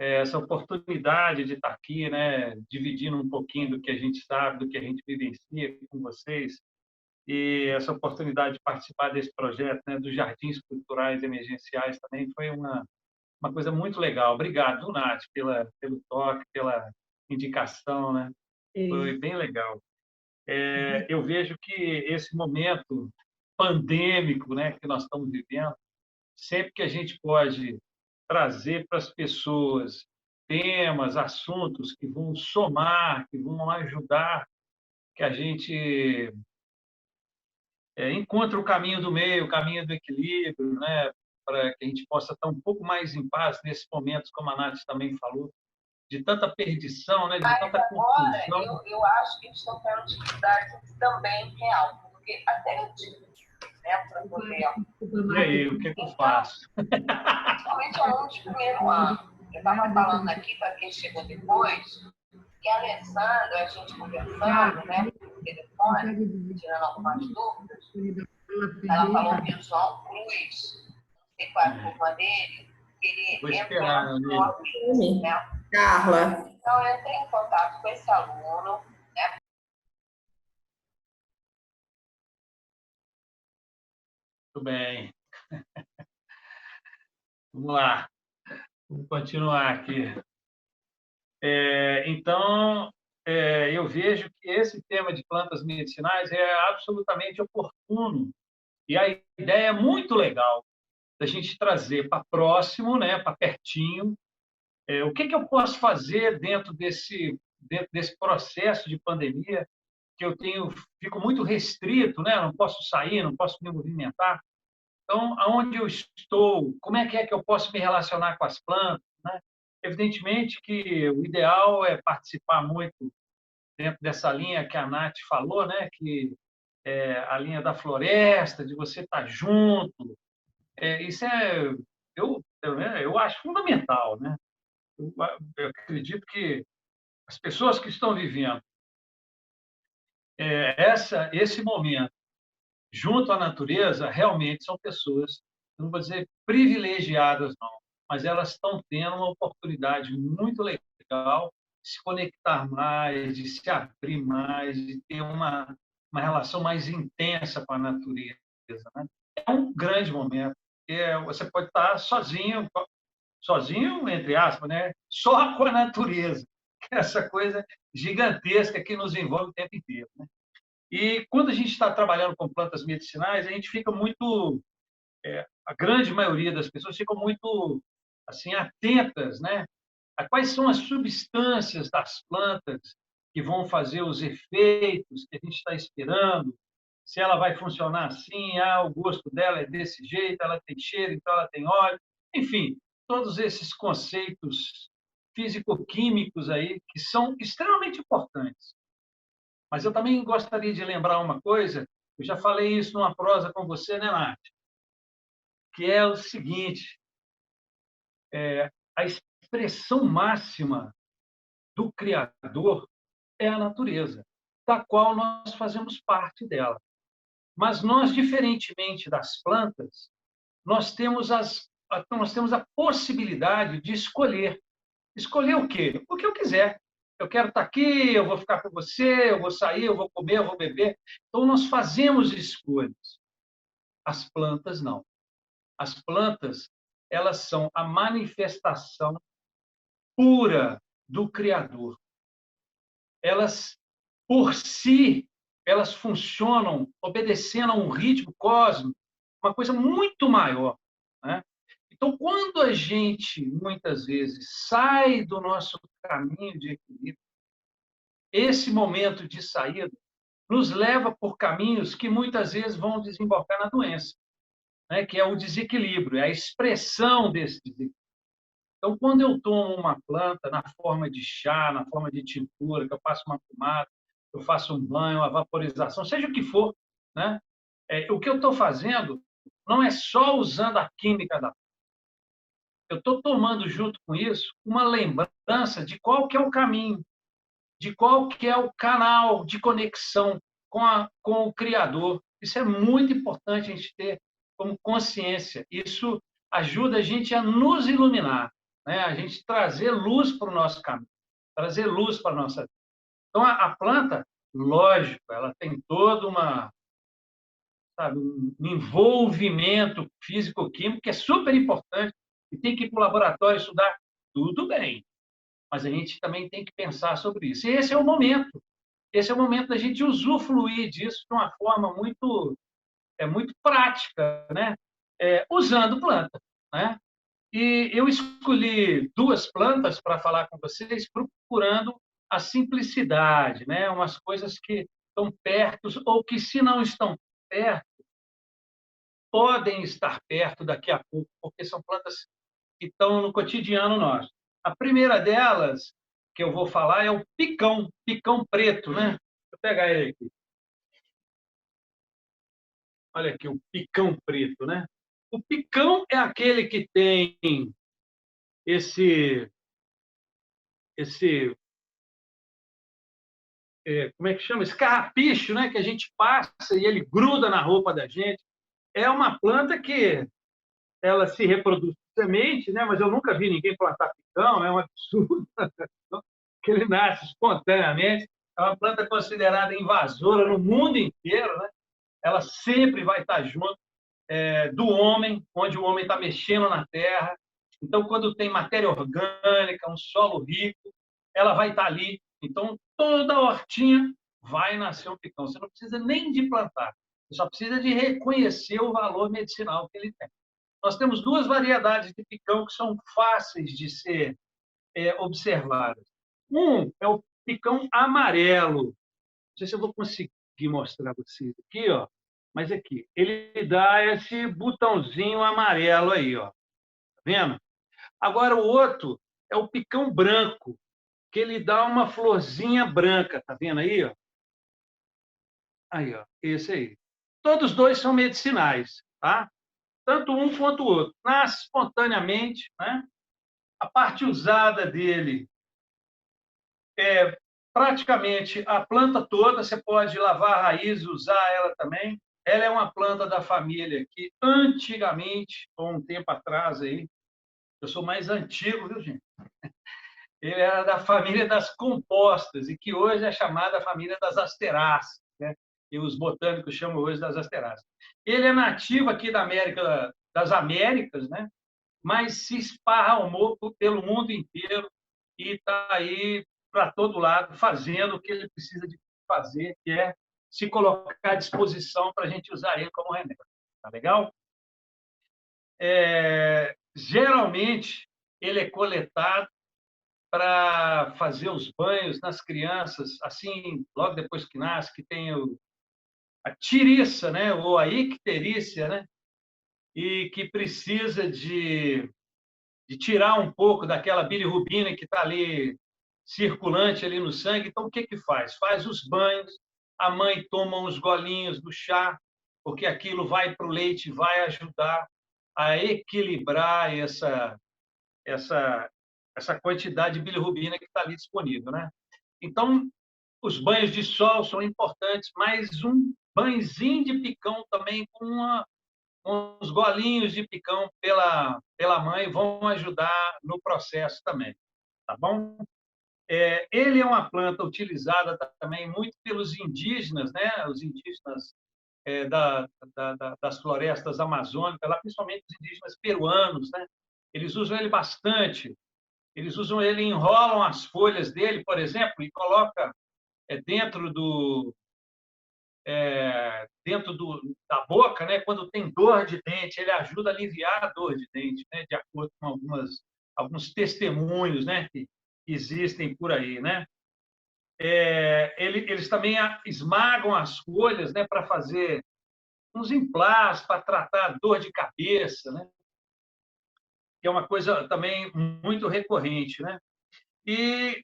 essa oportunidade de estar aqui, né? Dividindo um pouquinho do que a gente sabe, do que a gente vivencia com vocês. E essa oportunidade de participar desse projeto, né? Dos Jardins Culturais Emergenciais também foi uma coisa muito legal. Obrigado, Nath, pelo toque, pela indicação, né? Foi bem legal. Eu vejo que esse momento pandêmico, né, que nós estamos vivendo, sempre que a gente pode trazer para as pessoas temas, assuntos que vão somar, que vão ajudar, que a gente encontre o caminho do meio, o caminho do equilíbrio, né, para que a gente possa estar um pouco mais em paz nesses momentos, como a Nath também falou, de tanta perdição, né, de tanta confusão. Agora, eu acho que eles estão tendo dificuldade também real, porque até eu tive, né, para poder... E aí, o que eu faço? Principalmente alunos de primeiro ano. Eu estava falando aqui para quem chegou depois, e a Alessandra, a gente conversando, né, por telefone, tirando algumas dúvidas, ela falou que o João Cruz, não sei qual é a turma dele, ele Vou entrou esperar, no ambiente, né? Carla. Então, eu entrei em contato com esse aluno, né? Muito bem. Vamos lá. Vamos continuar aqui. Então, eu vejo que esse tema de plantas medicinais é absolutamente oportuno. E a ideia é muito legal da gente trazer para próximo, né, para pertinho. O que eu posso fazer dentro desse processo de pandemia que fico muito restrito, né? Não posso sair, não posso me movimentar. Então, aonde eu estou, como é que eu posso me relacionar com as plantas, né? Evidentemente que o ideal é participar muito dentro dessa linha que a Nath falou, né? Que é a linha da floresta, de você estar junto. Isso eu acho fundamental, né? Eu acredito que as pessoas que estão vivendo esse momento junto à natureza realmente são pessoas, eu não vou dizer privilegiadas, não, mas elas estão tendo uma oportunidade muito legal de se conectar mais, de se abrir mais, de ter uma relação mais intensa com a natureza, né? É um grande momento. Você pode estar sozinho, entre aspas, né? Só com a natureza, essa coisa gigantesca que nos envolve o tempo inteiro, né? E quando a gente está trabalhando com plantas medicinais, a gente fica muito, a grande maioria das pessoas ficam muito assim atentas, né? A quais são as substâncias das plantas que vão fazer os efeitos que a gente está esperando, se ela vai funcionar assim, o gosto dela é desse jeito, ela tem cheiro, então ela tem óleo, enfim, todos esses conceitos físico-químicos aí que são extremamente importantes. Mas eu também gostaria de lembrar uma coisa, eu já falei isso numa prosa com você, né, Nath? Que é o seguinte, a expressão máxima do Criador é a natureza, da qual nós fazemos parte dela. Mas nós, diferentemente das plantas, nós temos a possibilidade de escolher. Escolher o quê? O que eu quiser. Eu quero estar aqui, eu vou ficar com você, eu vou sair, eu vou comer, eu vou beber. Então, nós fazemos escolhas. As plantas, não. As plantas, elas são a manifestação pura do Criador. Elas, por si, elas funcionam obedecendo a um ritmo cósmico, uma coisa muito maior, né? Então, quando a gente, muitas vezes, sai do nosso caminho de equilíbrio, esse momento de saída nos leva por caminhos que muitas vezes vão desembocar na doença, né? Que é o desequilíbrio, é a expressão desse desequilíbrio. Então, quando eu tomo uma planta na forma de chá, na forma de tintura, que eu faço uma pomada, eu faço um banho, uma vaporização, seja o que for, né? O que eu estou fazendo não é só usando a química da planta. Eu estou tomando junto com isso uma lembrança de qual que é o caminho, de qual que é o canal de conexão com o Criador. Isso é muito importante a gente ter como consciência. Isso ajuda a gente a nos iluminar, né? A gente trazer luz para o nosso caminho, trazer luz para a nossa vida. Então, a planta, lógico, ela tem todo um envolvimento físico-químico que é super importante e tem que ir para o laboratório estudar, tudo bem. Mas a gente também tem que pensar sobre isso. E esse é o momento. Esse é o momento da gente usufruir disso de uma forma muito prática, né? Usando planta, né? E eu escolhi duas plantas para falar com vocês, procurando a simplicidade, né? Umas coisas que estão perto, ou que, se não estão perto, podem estar perto daqui a pouco, porque são plantas que estão no cotidiano nosso. A primeira delas que eu vou falar é o picão preto, né? Deixa eu pegar ele aqui. Olha aqui, o picão preto, né? O picão é aquele que tem esse como é que chama? Esse carrapicho, né? Que a gente passa e ele gruda na roupa da gente. É uma planta que ela se reproduz semente, né? Mas eu nunca vi ninguém plantar picão, é um absurdo, que ele nasce espontaneamente. É uma planta considerada invasora no mundo inteiro, né? Ela sempre vai estar junto do homem, onde o homem está mexendo na terra. Então, quando tem matéria orgânica, um solo rico, ela vai estar ali. Então, toda a hortinha vai nascer um picão. Você não precisa nem de plantar, você só precisa de reconhecer o valor medicinal que ele tem. Nós temos duas variedades de picão que são fáceis de ser observadas. Um é o picão amarelo. Não sei se eu vou conseguir mostrar para vocês aqui, ó. Mas aqui, ele dá esse botãozinho amarelo aí, ó. Tá vendo? Agora, o outro é o picão branco, que ele dá uma florzinha branca. Tá vendo aí, ó? Aí, ó, esse aí. Todos dois são medicinais, tá? Tanto um quanto o outro. Nasce espontaneamente, né? A parte usada dele é praticamente a planta toda. Você pode lavar a raiz e usar ela também. Ela é uma planta da família que antigamente, ou um tempo atrás aí, eu sou mais antigo, viu, gente? Ele era da família das compostas, e que hoje é chamada família das asteráceas, né? E os botânicos chamam hoje das asteráceas. Ele é nativo aqui da América, das Américas, né? Mas se esparramou pelo mundo inteiro e está aí para todo lado, fazendo o que ele precisa de fazer, que é se colocar à disposição para a gente usar ele como remédio. Tá legal? Geralmente, ele é coletado para fazer os banhos nas crianças, assim, logo depois que nasce, que tem a tiriça, né? Ou a icterícia, né? E que precisa de tirar um pouco daquela bilirrubina que está ali circulante ali no sangue. Então, o que faz? Faz os banhos, a mãe toma uns golinhos do chá, porque aquilo vai para o leite e vai ajudar a equilibrar essa quantidade de bilirrubina que está ali disponível, né? Então, os banhos de sol são importantes, mas um banhozinho de picão também com uns golinhos de picão pela mãe vão ajudar no processo também, tá bom? Ele é uma planta utilizada também muito pelos indígenas, né? Os indígenas das florestas amazônicas, lá, principalmente os indígenas peruanos, né? Eles usam ele bastante. Eles usam ele, enrolam as folhas dele, por exemplo, e coloca dentro da boca, né? Quando tem dor de dente, ele ajuda a aliviar a dor de dente, né? De acordo com alguns testemunhos, né? Que existem por aí, né? Eles também esmagam as folhas, né? Para fazer uns implantes, para tratar a dor de cabeça, né? Que é uma coisa também muito recorrente, né? E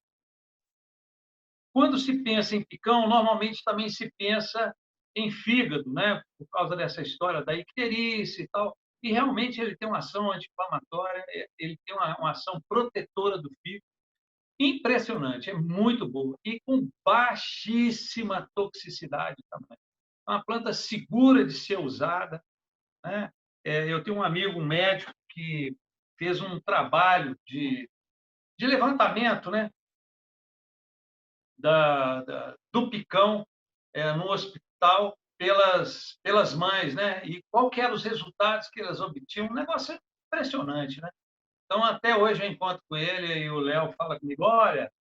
quando se pensa em picão, normalmente também se pensa em fígado, né? Por causa dessa história da icterícia e tal. E realmente ele tem uma ação anti-inflamatória, ele tem uma ação protetora do fígado impressionante, é muito boa e com baixíssima toxicidade também. É uma planta segura de ser usada, né? Eu tenho um amigo, um médico, que fez um trabalho de levantamento, né? Do picão no hospital pelas mães, né? E qual que eram os resultados que elas obtinham? Um negócio impressionante, né? Então, até hoje eu encontro com ele e o Léo fala comigo, olha,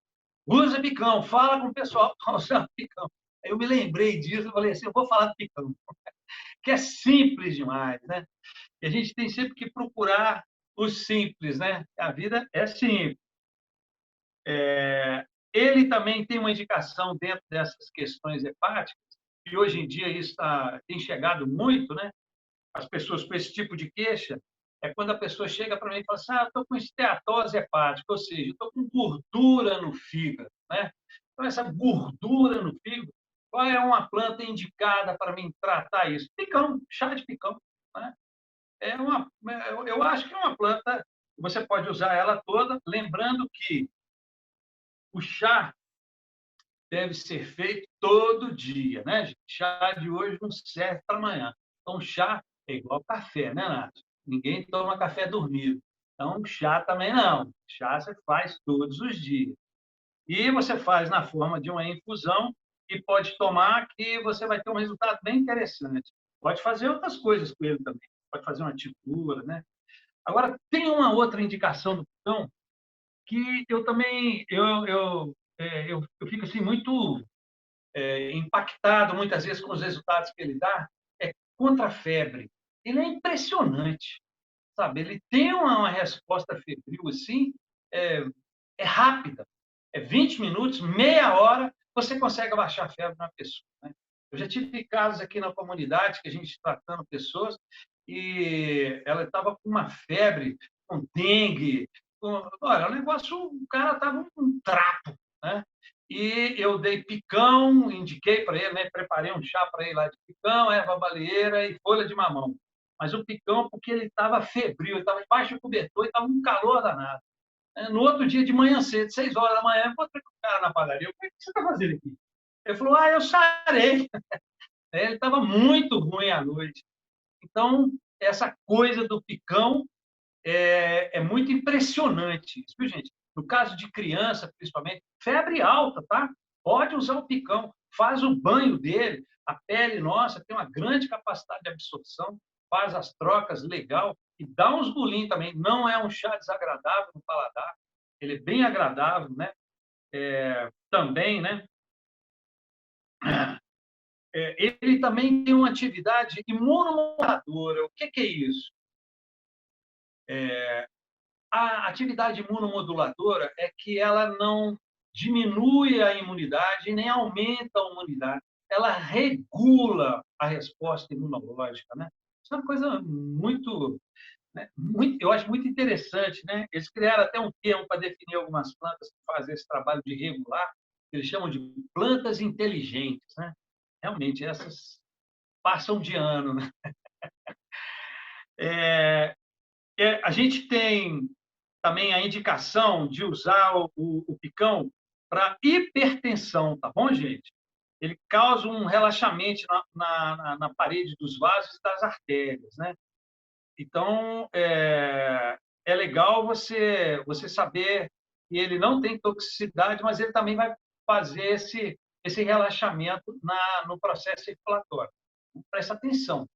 usa picão, fala com o pessoal para usar picão. Aí eu me lembrei disso, eu falei assim, eu vou falar do picão, que é simples demais, né? E a gente tem sempre que procurar o simples, né? A vida é simples. Ele também tem uma indicação dentro dessas questões hepáticas, e hoje em dia isso tem chegado muito, né? As pessoas com esse tipo de queixa, é quando a pessoa chega para mim e fala assim, estou com esteatose hepática, ou seja, estou com gordura no fígado, né? Então, essa gordura no fígado, qual é uma planta indicada para mim tratar isso? Picão, chá de picão, né? Eu acho que é uma planta, você pode usar ela toda, lembrando que o chá deve ser feito todo dia, né, gente? Chá de hoje não serve para amanhã. Então, chá é igual café, né, Nath? Ninguém toma café dormido. Então, chá também não. Chá você faz todos os dias. E você faz na forma de uma infusão e pode tomar que você vai ter um resultado bem interessante. Pode fazer outras coisas com ele também. Pode fazer uma tintura, né? Agora, tem uma outra indicação do picão que eu também eu fico assim muito impactado muitas vezes com os resultados que ele dá, é contra a febre. Ele é impressionante, sabe? Ele tem uma resposta febril assim, é, é rápida. É 20 minutos, meia hora, você consegue abaixar a febre na pessoa. Né? Eu já tive casos aqui na comunidade que a gente tratando pessoas e ela estava com uma febre, com dengue. Olha, o negócio, o cara estava um trapo, né? E eu dei picão, indiquei para ele, né? Preparei um chá para ele lá de picão, erva baleeira e folha de mamão. Mas o picão, porque ele estava febril, ele estava embaixo do cobertor e estava um calor danado. No outro dia, de manhã cedo, 6 horas da manhã, eu encontrei com o cara na padaria. Eu falei, o que você está fazendo aqui? Ele falou, eu sarei. Ele estava muito ruim à noite. Então, essa coisa do picão é muito impressionante. Viu, gente? No caso de criança, principalmente, febre alta, tá? Pode usar o picão, faz o banho dele, a pele nossa tem uma grande capacidade de absorção, faz as trocas legal e dá uns bolinhos também. Não é um chá desagradável no paladar, ele é bem agradável, né? Também, né? Ele também tem uma atividade imunomoduladora. O que é isso? A atividade imunomoduladora é que ela não diminui a imunidade nem aumenta a imunidade. Ela regula a resposta imunológica, né? Isso é uma coisa muito, né? Eu acho muito interessante, né? Eles criaram até um termo para definir algumas plantas que fazem esse trabalho de regular, que eles chamam de plantas inteligentes, né? Realmente, essas passam de ano, né? A gente tem também a indicação de usar o picão para hipertensão, tá bom, gente? Ele causa um relaxamento na parede dos vasos e das artérias, né? Então, é legal você saber que ele não tem toxicidade, mas ele também vai fazer esse relaxamento no processo circulatório. Presta atenção.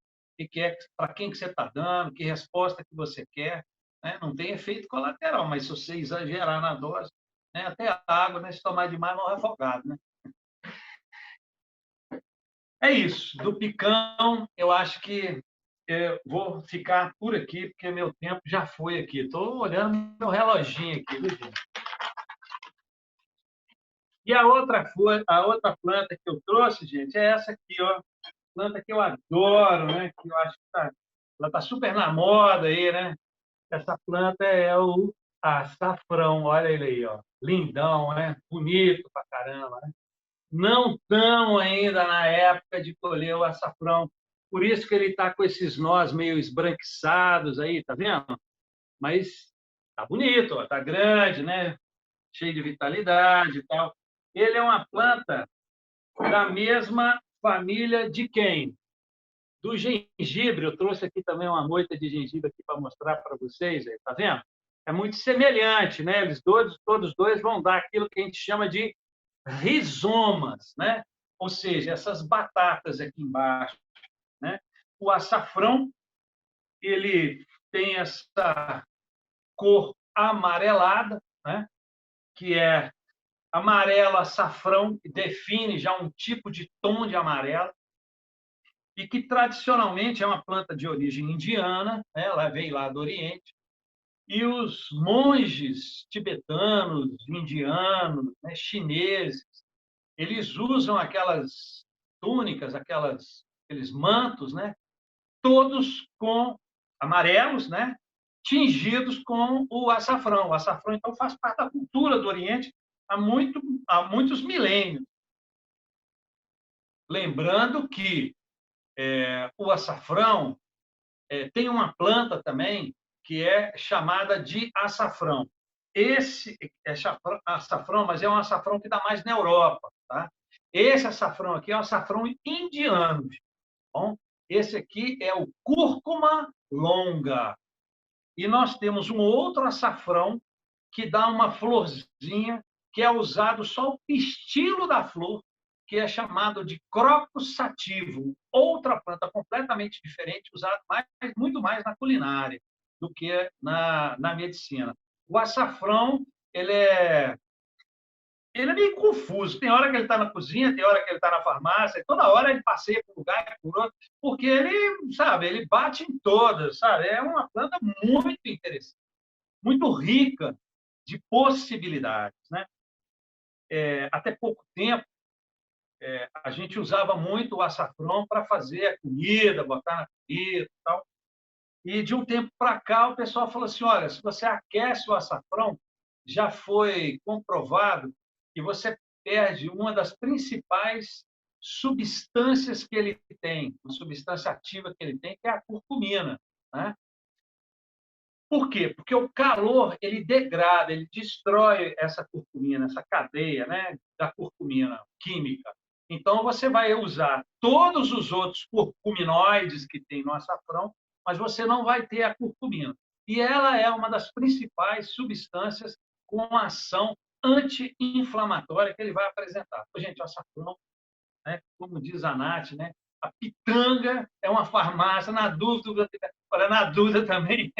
Para quem que você está dando, que resposta que você quer. Né? Não tem efeito colateral, mas se você exagerar na dose, né? Até a água, né? Se tomar demais, morre afogado. Né? É isso. Do picão, eu acho que eu vou ficar por aqui, porque meu tempo já foi aqui. Estou olhando meu reloginho aqui, viu, gente? E a outra planta que eu trouxe, gente, é essa aqui, ó. Planta que eu adoro, né? Que eu acho que ela está super na moda aí, né? Essa planta é o açafrão. Olha ele aí, ó. Lindão, né? Bonito pra caramba, né? Não estamos ainda na época de colher o açafrão. Por isso que ele está com esses nós meio esbranquiçados aí, tá vendo? Mas tá bonito, ó, tá grande, né? Cheio de vitalidade e tal. Ele é uma planta da mesma família de quem? Do gengibre. Eu trouxe aqui também uma moita de gengibre aqui para mostrar para vocês, aí, tá vendo? É muito semelhante, né? Eles todos dois vão dar aquilo que a gente chama de rizomas, né? Ou seja, essas batatas aqui embaixo, né? O açafrão, ele tem essa cor amarelada, né? Que é amarelo açafrão, que define já um tipo de tom de amarelo, e que tradicionalmente é uma planta de origem indiana, né? Ela veio lá do Oriente, e os monges tibetanos, indianos, né? Chineses, eles usam aquelas túnicas, aqueles mantos, né? Todos com amarelos, né? Tingidos com o açafrão. O açafrão, então, faz parte da cultura do Oriente há muitos milênios. Lembrando que o açafrão tem uma planta também que é chamada de açafrão. Esse é açafrão, mas é um açafrão que dá mais na Europa, tá? Esse açafrão aqui é um açafrão indiano. Bom, esse aqui é o cúrcuma longa. E nós temos um outro açafrão que dá uma florzinha, que é usado só o pistilo da flor, que é chamado de crocus sativum, outra planta completamente diferente, usada muito mais na culinária do que na medicina. O açafrão, ele é meio confuso. Tem hora que ele está na cozinha, tem hora que ele está na farmácia, toda hora ele passeia por um lugar e por outro, porque ele, sabe, ele bate em todas, sabe? É uma planta muito interessante, muito rica de possibilidades, né? Até pouco tempo, a gente usava muito o açafrão para fazer a comida, botar na comida e tal. E de um tempo para cá, o pessoal falou assim, olha, se você aquece o açafrão, já foi comprovado que você perde uma das principais substâncias que ele tem, uma substância ativa que ele tem, que é a curcumina, né? Por quê? Porque o calor, ele degrada, ele destrói essa curcumina, essa cadeia, né, da curcumina química. Então, você vai usar todos os outros curcuminoides que tem no açafrão, mas você não vai ter a curcumina. E ela é uma das principais substâncias com ação anti-inflamatória que ele vai apresentar. Gente, o açafrão, né, como diz a Nath, né, a pitanga é uma farmácia, na dúvida, olha, na dúvida também,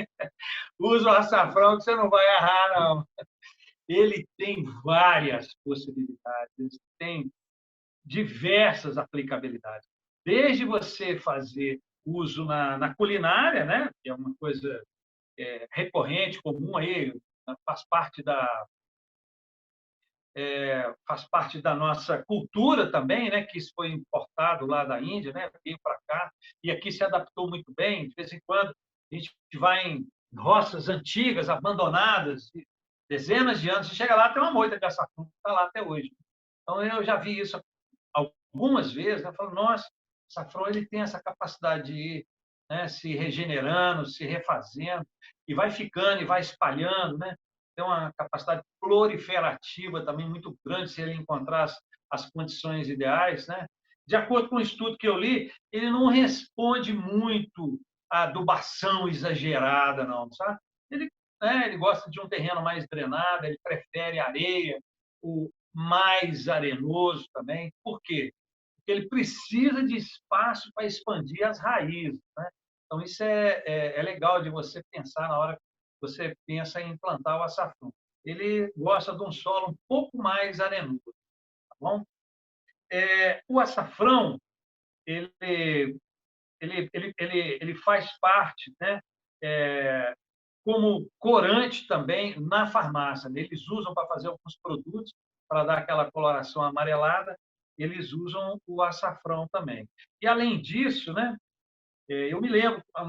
usa o açafrão que você não vai errar, não. Ele tem várias possibilidades, tem diversas aplicabilidades. Desde você fazer uso na culinária, né, que é uma coisa recorrente, comum aí, faz parte da nossa cultura também, né, que isso foi importado lá da Índia, né, veio para cá, e aqui se adaptou muito bem. De vez em quando, a gente vai em roças antigas, abandonadas, dezenas de anos, você chega lá, tem uma moita de açafrão, que está lá até hoje. Então, eu já vi isso algumas vezes, né, falando, nossa, o açafrão ele tem essa capacidade de ir, né, se regenerando, se refazendo, e vai ficando, e vai espalhando, né? Tem uma capacidade proliferativa também muito grande se ele encontrar as condições ideais, né? De acordo com o estudo que eu li, ele não responde muito à adubação exagerada, não, sabe? Ele gosta de um terreno mais drenado, ele prefere areia, o mais arenoso também. Por quê? Porque ele precisa de espaço para expandir as raízes, né? Então, isso é legal de você pensar na hora que você pensa em plantar o açafrão. Ele gosta de um solo um pouco mais arenoso, tá bom? O açafrão, ele faz parte, né, como corante também na farmácia. Eles usam para fazer alguns produtos, para dar aquela coloração amarelada, eles usam o açafrão também. E, além disso, né, eu me lembro, há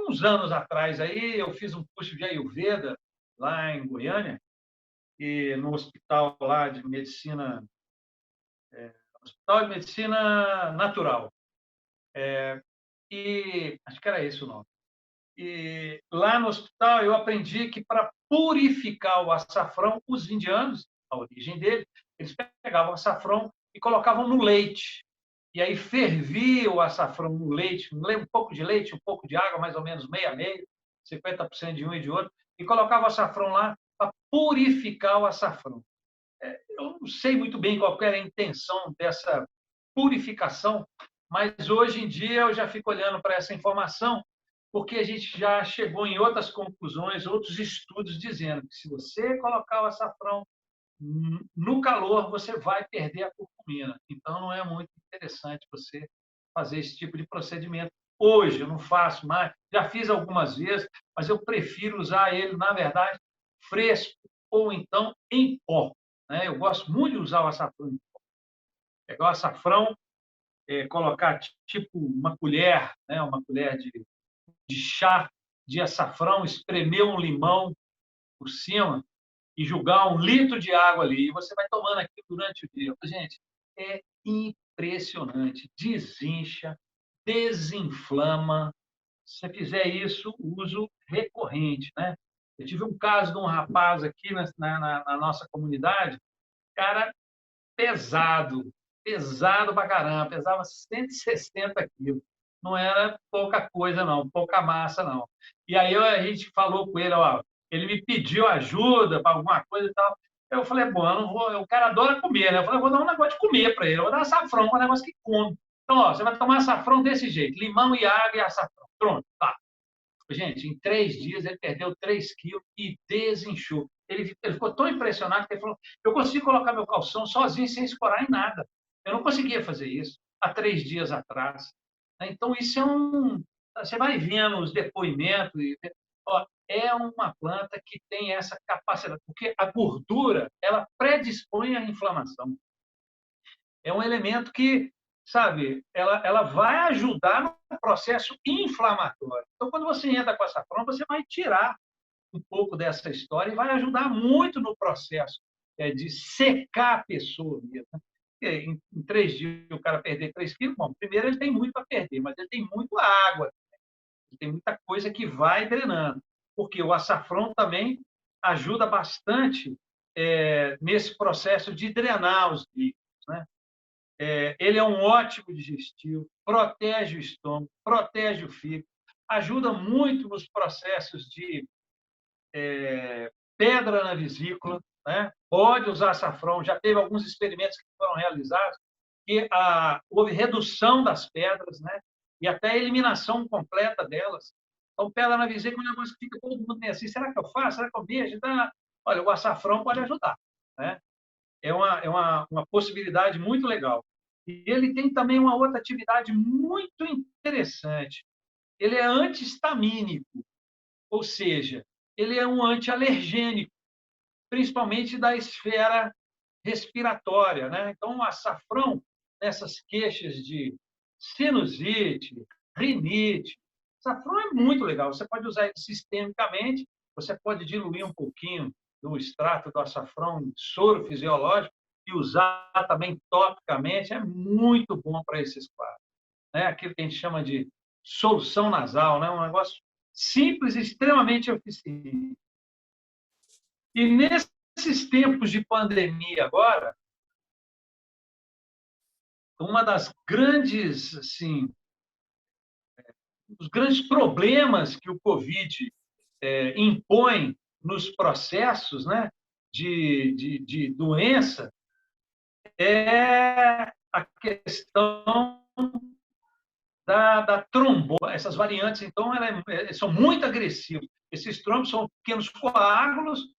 uns anos atrás, aí, eu fiz um curso de Ayurveda lá em Goiânia, e no hospital lá de medicina, Hospital de Medicina Natural. E acho que era esse o nome. E lá no hospital eu aprendi que para purificar o açafrão, os indianos, a origem dele, eles pegavam o açafrão e colocavam no leite. E aí fervia o açafrão no leite, um pouco de leite, um pouco de água, mais ou menos meio a meio, 50% de um e de outro, e colocava o açafrão lá para purificar o açafrão. Eu não sei muito bem qual era a intenção dessa purificação, mas hoje em dia eu já fico olhando para essa informação, porque a gente já chegou em outras conclusões, outros estudos dizendo que se você colocar o açafrão no calor, você vai perder a curcumina. Então, não é muito interessante você fazer esse tipo de procedimento. Hoje, eu não faço mais, já fiz algumas vezes, mas eu prefiro usar ele, na verdade, fresco ou então em pó, né? Eu gosto muito de usar o açafrão em pó. Pegar o açafrão, colocar tipo uma colher, né? Uma colher de chá de açafrão, espremer um limão por cima e jogar 1 litro de água ali. E você vai tomando aquilo durante o dia. Gente, é impressionante. Desincha, desinflama. Se você fizer isso, uso recorrente, né? Eu tive um caso de um rapaz aqui na nossa comunidade, cara pesado pra caramba, pesava 160 quilos. não era pouca coisa, não, pouca massa, não. E aí a gente falou com ele, ó, ele me pediu ajuda para alguma coisa e tal. Eu falei, bom, eu não vou, o cara adora comer, né? Eu falei, vou dar um negócio de comer para ele, eu vou dar açafrão, um negócio que come. Então, ó, você vai tomar açafrão desse jeito, limão e água e açafrão. Pronto, tá. Gente, em 3 dias ele perdeu 3 quilos e desinchou. Ele ficou tão impressionado que ele falou, eu consigo colocar meu calção sozinho, sem escorar em nada. Eu não conseguia fazer isso há 3 dias atrás. Então, isso é um... Você vai vendo os depoimentos, ó, é uma planta que tem essa capacidade, porque a gordura, ela predispõe à inflamação. É um elemento que, sabe, ela vai ajudar no processo inflamatório. Então, quando você entra com açafrão, você vai tirar um pouco dessa história e vai ajudar muito no processo de secar a pessoa mesmo. Em 3 dias o cara perder 3 quilos, bom, primeiro ele tem muito para perder, mas ele tem muita água, tem muita coisa que vai drenando, porque o açafrão também ajuda bastante nesse processo de drenar os líquidos, né? Ele é um ótimo digestivo, protege o estômago, protege o fígado, ajuda muito nos processos de pedra na vesícula, né? Pode usar açafrão, já teve alguns experimentos que foram realizados que houve redução das pedras, né? E até eliminação completa delas. Então, pedra na vesícula é um negócio que fica todo mundo assim, será que eu faço? Será que eu beijo? Então, olha, o açafrão pode ajudar, né? É uma possibilidade muito legal. E ele tem também uma outra atividade muito interessante. Ele é antihistamínico, ou seja, ele é um antialergênico, principalmente da esfera respiratória, né? Então, o açafrão, nessas queixas de sinusite, rinite, açafrão é muito legal. Você pode usar ele sistemicamente, você pode diluir um pouquinho do extrato do açafrão em soro fisiológico e usar também topicamente, é muito bom para esses quadros, né? Aquilo que a gente chama de solução nasal, né? Um negócio simples e extremamente eficiente. E nesses tempos de pandemia agora, uma das grandes, assim, os grandes problemas que o Covid impõe nos processos, né, de doença é a questão da trombose. Essas variantes, então, são muito agressivas. Esses trombos são pequenos coágulos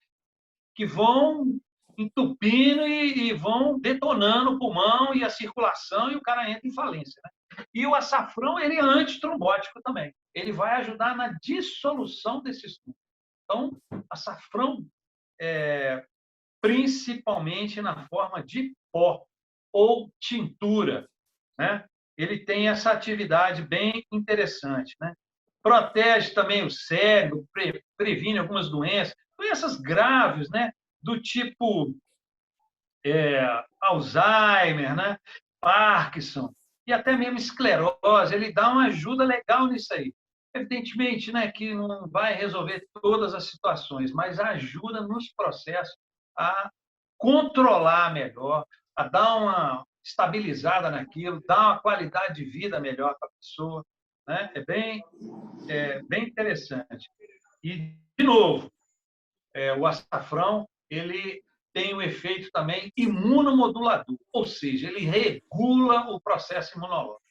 que vão entupindo e vão detonando o pulmão e a circulação e o cara entra em falência, né? E o açafrão, ele é antitrombótico também. Ele vai ajudar na dissolução desses trombos. Então, açafrão, principalmente na forma de pó ou tintura, né? Ele tem essa atividade bem interessante, né? Protege também o cérebro, previne algumas doenças graves, né? Do tipo Alzheimer, né? Parkinson e até mesmo esclerose. Ele dá uma ajuda legal nisso aí. Evidentemente, né, que não vai resolver todas as situações, mas ajuda nos processos a controlar melhor, a dar uma estabilizada naquilo, dar uma qualidade de vida melhor para a pessoa, né? Bem interessante. E, de novo, o açafrão, ele tem um efeito também imunomodulador, ou seja, ele regula o processo imunológico,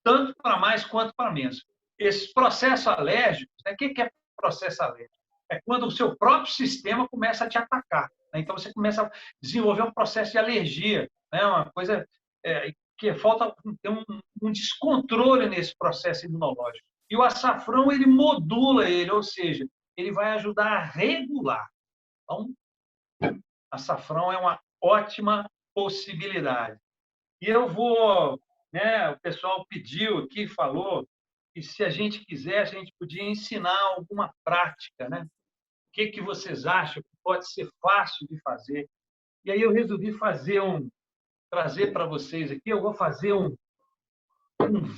tanto para mais quanto para menos. Esses processos alérgicos, né? O que é processo alérgico? É quando o seu próprio sistema começa a te atacar, né? Então, você começa a desenvolver um processo de alergia, né? Uma coisa que falta ter um descontrole nesse processo imunológico. E o açafrão, ele modula ele, ou seja, ele vai ajudar a regular. Então, açafrão é uma ótima possibilidade. E eu vou, né, o pessoal pediu aqui, falou, que se a gente quiser, a gente podia ensinar alguma prática, né? O que vocês acham que pode ser fácil de fazer? E aí eu resolvi trazer para vocês aqui, eu vou fazer um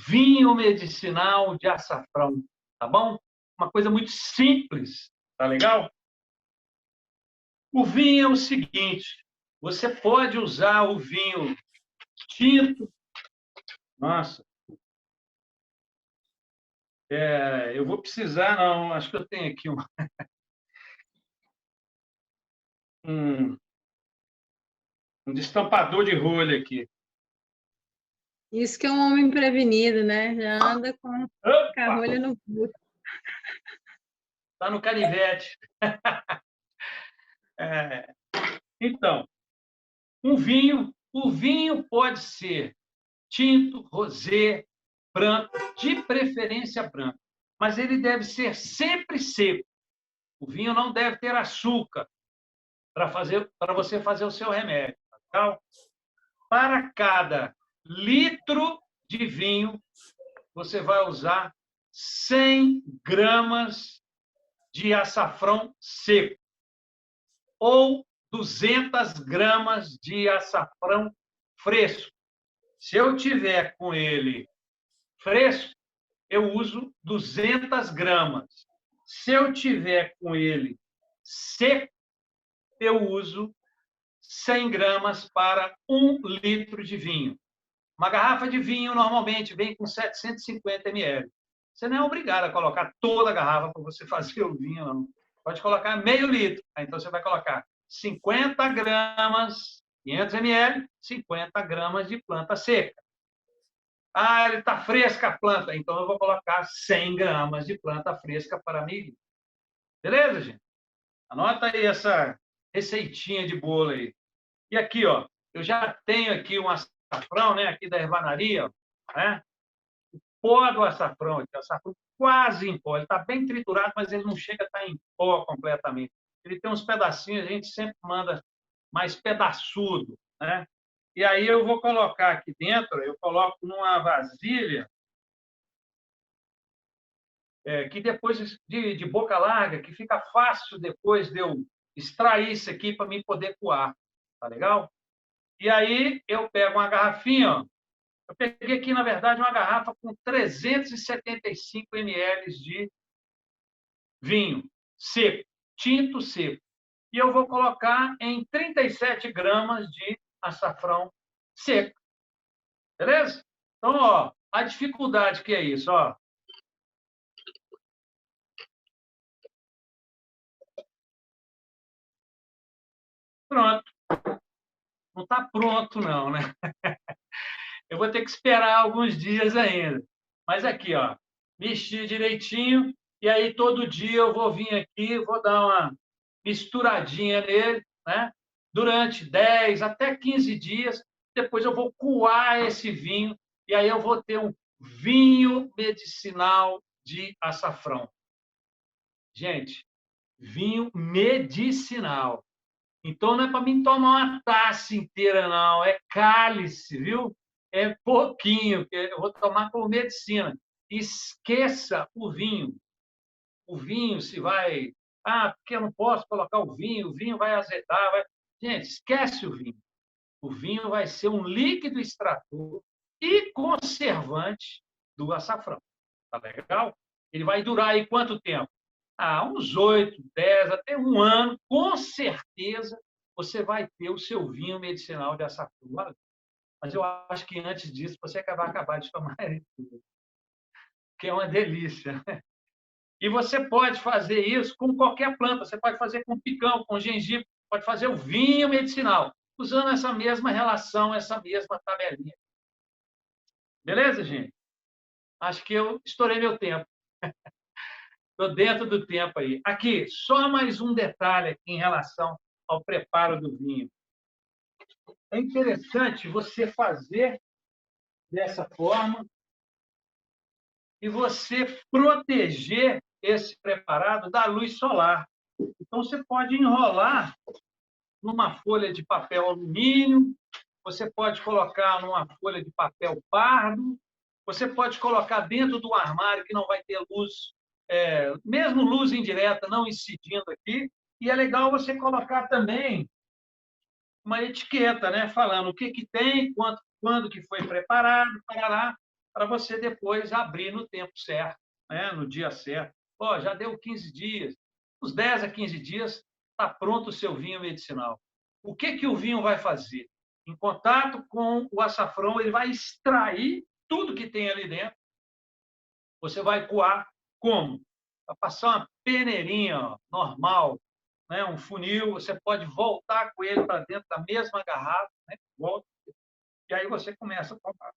vinho medicinal de açafrão, tá bom? Uma coisa muito simples, tá legal? O vinho é o seguinte, você pode usar o vinho tinto, nossa, Eu vou precisar, não, acho que eu tenho aqui um, um destampador de rolha aqui. Isso que é um homem prevenido, né? Já anda com a rolha no bolso. Está no canivete. Então, o vinho pode ser tinto, rosé, branco, de preferência branco, mas ele deve ser sempre seco. O vinho não deve ter açúcar para você fazer o seu remédio. Tá? Para cada litro de vinho, você vai usar 100 gramas de açafrão seco ou 200 gramas de açafrão fresco. Se eu tiver com ele fresco, eu uso 200 gramas. Se eu tiver com ele seco, eu uso 100 gramas para 1 litro de vinho. Uma garrafa de vinho normalmente vem com 750 ml. Você não é obrigado a colocar toda a garrafa para você fazer o vinho, não. Pode colocar meio litro. Então, você vai colocar 50 gramas, 500 ml, 50 gramas de planta seca. Ah, ele está fresca a planta, então eu vou colocar 100 gramas de planta fresca para mim. Beleza, gente? Anota aí essa receitinha de bolo aí. E aqui, ó, eu já tenho aqui um açafrão, né, aqui da ervanaria, né? O pó do açafrão, aqui, o açafrão quase em pó. Ele está bem triturado, mas ele não chega a estar em pó completamente. Ele tem uns pedacinhos, a gente sempre manda mais pedaçudo, né? E aí eu vou colocar aqui dentro, eu coloco numa vasilha que depois de boca larga, que fica fácil depois de eu extrair isso aqui para mim poder coar. Tá legal? E aí eu pego uma garrafinha, ó. Eu peguei aqui, na verdade, uma garrafa com 375 ml de vinho seco, tinto seco. E eu vou colocar em 37 gramas de açafrão seco. Beleza? Então, ó, a dificuldade que é isso, ó. Pronto. Não está pronto, não, né? Eu vou ter que esperar alguns dias ainda. Mas aqui, ó, mexi direitinho, e aí todo dia eu vou vir aqui, vou dar uma misturadinha nele, né? Durante 10 até 15 dias. Depois eu vou coar esse vinho, e aí eu vou ter um vinho medicinal de açafrão. Gente, vinho medicinal. Então, não é para mim tomar uma taça inteira, não. É cálice, viu? É pouquinho, que eu vou tomar como medicina. Esqueça o vinho. O vinho se vai... Ah, porque eu não posso colocar o vinho vai azedar. Gente, esquece o vinho. O vinho vai ser um líquido extrator e conservante do açafrão. Tá legal? Ele vai durar aí quanto tempo? Uns 8, 10, até um ano, com certeza você vai ter o seu vinho medicinal de açafrão. Mas eu acho que antes disso você vai acabar de tomar tudo, que é uma delícia. E você pode fazer isso com qualquer planta. Você pode fazer com picão, com gengibre, pode fazer o vinho medicinal, usando essa mesma relação, essa mesma tabelinha. Beleza, gente? Acho que eu estourei meu tempo. Estou dentro do tempo aí. Aqui, só mais um detalhe aqui em relação ao preparo do vinho. É interessante você fazer dessa forma e você proteger esse preparado da luz solar. Então, você pode enrolar numa folha de papel alumínio, você pode colocar numa folha de papel pardo, você pode colocar dentro do armário que não vai ter luz, mesmo luz indireta não incidindo aqui, e é legal você colocar também uma etiqueta, né, falando o que tem, quando que foi preparado, para você depois abrir no tempo certo, né, no dia certo. Já deu 15 dias, uns 10 a 15 dias, está pronto o seu vinho medicinal. O que o vinho vai fazer? Em contato com o açafrão, ele vai extrair tudo que tem ali dentro Você vai coar como? Vai passar uma peneirinha, ó, normal, né? Um funil, você pode voltar com ele para dentro da mesma garrafa, né? Volta, e aí você começa a tomar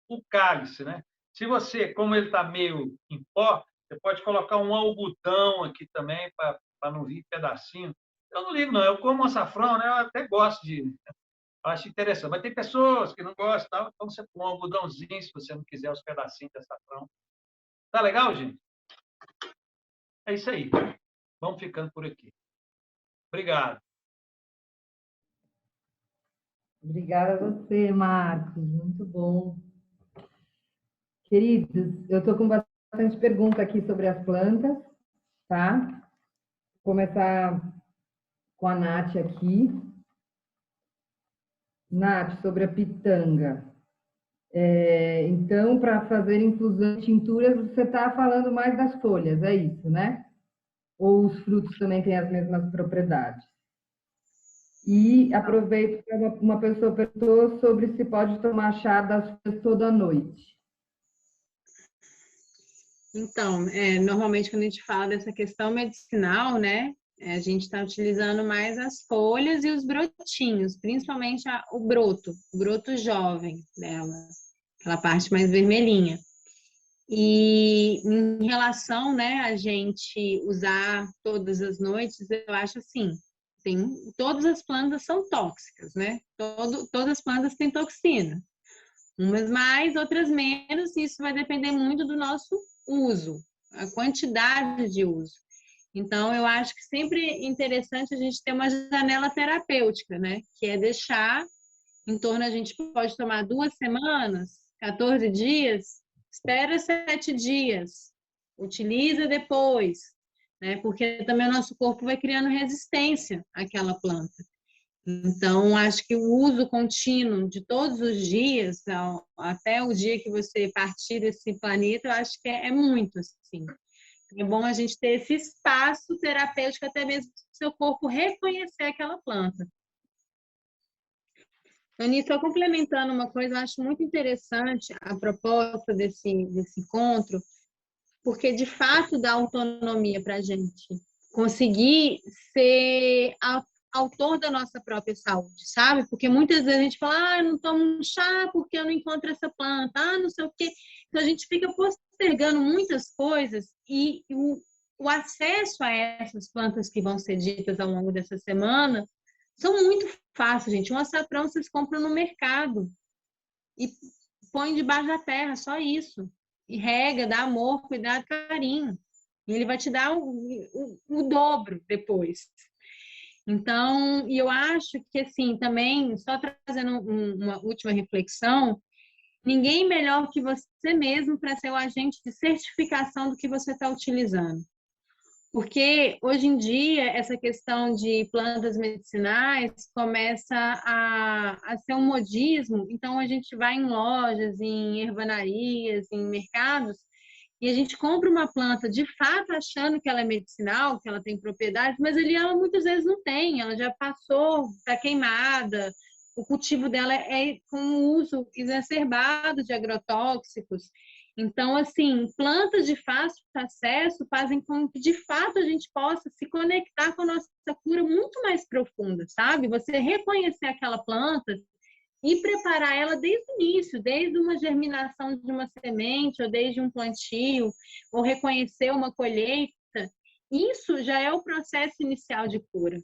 o cálice, né? Se você, como ele está meio em pó, você pode colocar um algodão aqui também para não vir pedacinho. Eu não ligo, não. Eu como açafrão, né? Eu até gosto de... Eu acho interessante. Mas tem pessoas que não gostam, tal, então você põe um algodãozinho se você não quiser os pedacinhos de açafrão. Tá legal, gente? É isso aí. Vamos ficando por aqui. Obrigado. Obrigada a você, Marcos. Muito bom. Queridos, eu estou com bastante pergunta aqui sobre as plantas, tá? Vou começar com a Nath aqui. Nath, sobre a pitanga. Então, para fazer infusão de tinturas, você está falando mais das folhas, é isso, né? Ou os frutos também têm as mesmas propriedades? E aproveito que uma pessoa perguntou sobre se pode tomar chá das folhas toda noite. Então, normalmente quando a gente fala dessa questão medicinal, né, a gente está utilizando mais as folhas e os brotinhos, principalmente o broto jovem dela, aquela parte mais vermelhinha. E em relação, né, a gente usar todas as noites, eu acho assim, todas as plantas são tóxicas, né? Todas as plantas têm toxina. Umas mais, outras menos, e isso vai depender muito do nosso uso, a quantidade de uso. Então, eu acho que sempre é interessante a gente ter uma janela terapêutica, né? Que é deixar em torno, a gente pode tomar 2 semanas, 14 dias, espera 7 dias, utiliza depois, né? Porque também o nosso corpo vai criando resistência àquela planta. Então, acho que o uso contínuo de todos os dias, até o dia que você partir desse planeta, eu acho que é muito, assim. É bom a gente ter esse espaço terapêutico, até mesmo para o seu corpo reconhecer aquela planta. Ani, só complementando uma coisa, eu acho muito interessante a proposta desse encontro, porque de fato dá autonomia para a gente conseguir ser autor da nossa própria saúde, sabe? Porque muitas vezes a gente fala, eu não tomo um chá porque eu não encontro essa planta, não sei o quê. Então a gente fica postergando muitas coisas e o acesso a essas plantas que vão ser ditas ao longo dessa semana são muito fáceis, gente. Um açafrão vocês compram no mercado e põe debaixo da terra, só isso. E rega, dá amor, cuidado, carinho. E ele vai te dar o dobro depois. Então, e eu acho que, assim, também, só trazendo uma última reflexão, ninguém melhor que você mesmo para ser o agente de certificação do que você está utilizando. Porque, hoje em dia, essa questão de plantas medicinais começa a ser um modismo. Então, a gente vai em lojas, em herbanarias, em mercados, e a gente compra uma planta de fato achando que ela é medicinal, que ela tem propriedades, mas ela muitas vezes não tem, ela já passou, está queimada, o cultivo dela é com o uso exacerbado de agrotóxicos. Então, assim, plantas de fácil acesso fazem com que, de fato, a gente possa se conectar com a nossa cura muito mais profunda, sabe? Você reconhecer aquela planta e preparar ela desde o início, desde uma germinação de uma semente, ou desde um plantio, ou reconhecer uma colheita, isso já é o processo inicial de cura.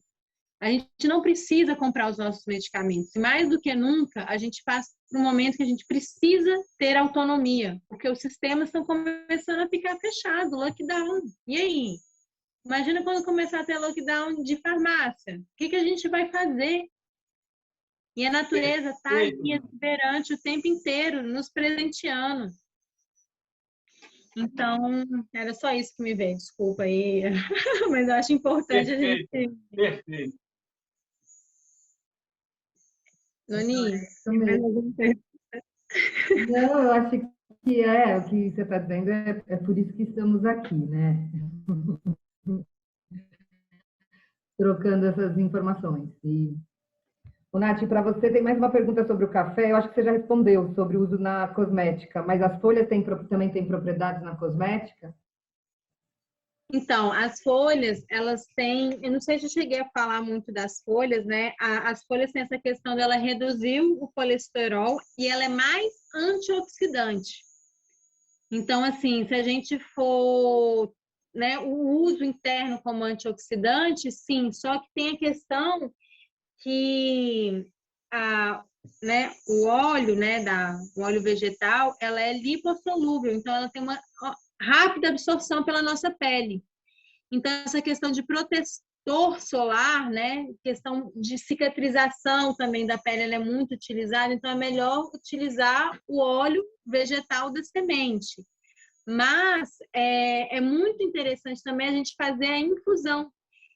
A gente não precisa comprar os nossos medicamentos. E mais do que nunca, a gente passa por um momento que a gente precisa ter autonomia, porque os sistemas estão começando a ficar fechados, lockdown. E aí? Imagina quando começar a ter lockdown de farmácia. O que a gente vai fazer? E a natureza está aqui exuberante o tempo inteiro, nos presenteando. Então, era só isso que me veio, desculpa aí, mas eu acho importante a gente... Perfeito. Noni, não, eu acho que o que você está dizendo é por isso que estamos aqui, né? Trocando essas informações. E Ô, Nath, para você tem mais uma pergunta sobre o café. Eu acho que você já respondeu sobre o uso na cosmética, mas as folhas também têm propriedades na cosmética? Então, as folhas, elas têm, eu não sei se eu cheguei a falar muito das folhas, né? As folhas têm essa questão dela reduzir o colesterol e ela é mais antioxidante. Então, assim, se a gente for, né, o uso interno como antioxidante, sim, só que tem a questão que o óleo, né, o óleo vegetal, ela é lipossolúvel, então ela tem uma rápida absorção pela nossa pele. Então, essa questão de protetor solar, né, questão de cicatrização também da pele, ela é muito utilizada, então é melhor utilizar o óleo vegetal da semente. Mas é muito interessante também a gente fazer a infusão.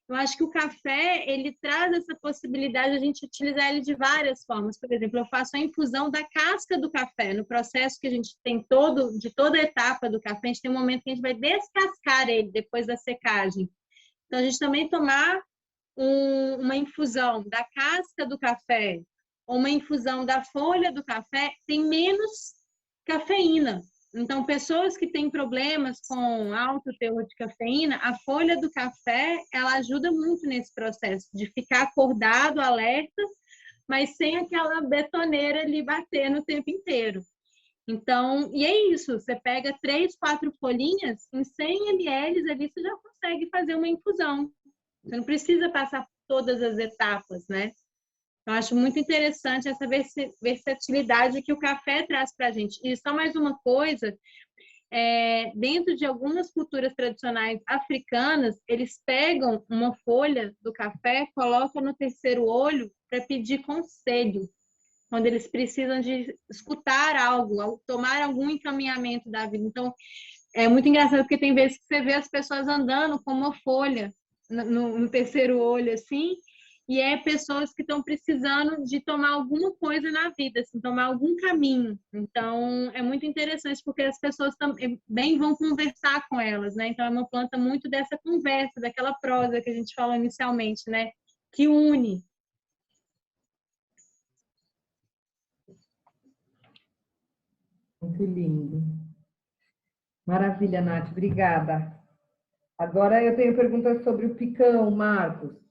Eu acho que o café, ele traz essa possibilidade de a gente utilizar ele de várias formas. Por exemplo, eu faço a infusão da casca do café. No processo que a gente tem de toda a etapa do café, a gente tem um momento que a gente vai descascar ele depois da secagem. Então, a gente também tomar uma infusão da casca do café ou uma infusão da folha do café tem menos cafeína. Então, pessoas que têm problemas com alto teor de cafeína, a folha do café, ela ajuda muito nesse processo de ficar acordado, alerta, mas sem aquela betoneira ali batendo o tempo inteiro. Então, e é isso, você pega 3, 4 folhinhas, em 100 ml ali você já consegue fazer uma infusão. Você não precisa passar por todas as etapas, né? Eu acho muito interessante essa versatilidade que o café traz para a gente. E só mais uma coisa, dentro de algumas culturas tradicionais africanas, eles pegam uma folha do café, colocam no terceiro olho para pedir conselho, quando eles precisam de escutar algo, tomar algum encaminhamento da vida. Então, é muito engraçado porque tem vezes que você vê as pessoas andando com uma folha no terceiro olho, assim, e é pessoas que estão precisando de tomar alguma coisa na vida, assim, tomar algum caminho. Então, é muito interessante porque as pessoas também vão conversar com elas, né? Então, é uma planta muito dessa conversa, daquela prosa que a gente falou inicialmente, né? Que une. Muito lindo. Maravilha, Nath. Obrigada. Agora eu tenho perguntas sobre o picão, Marcos.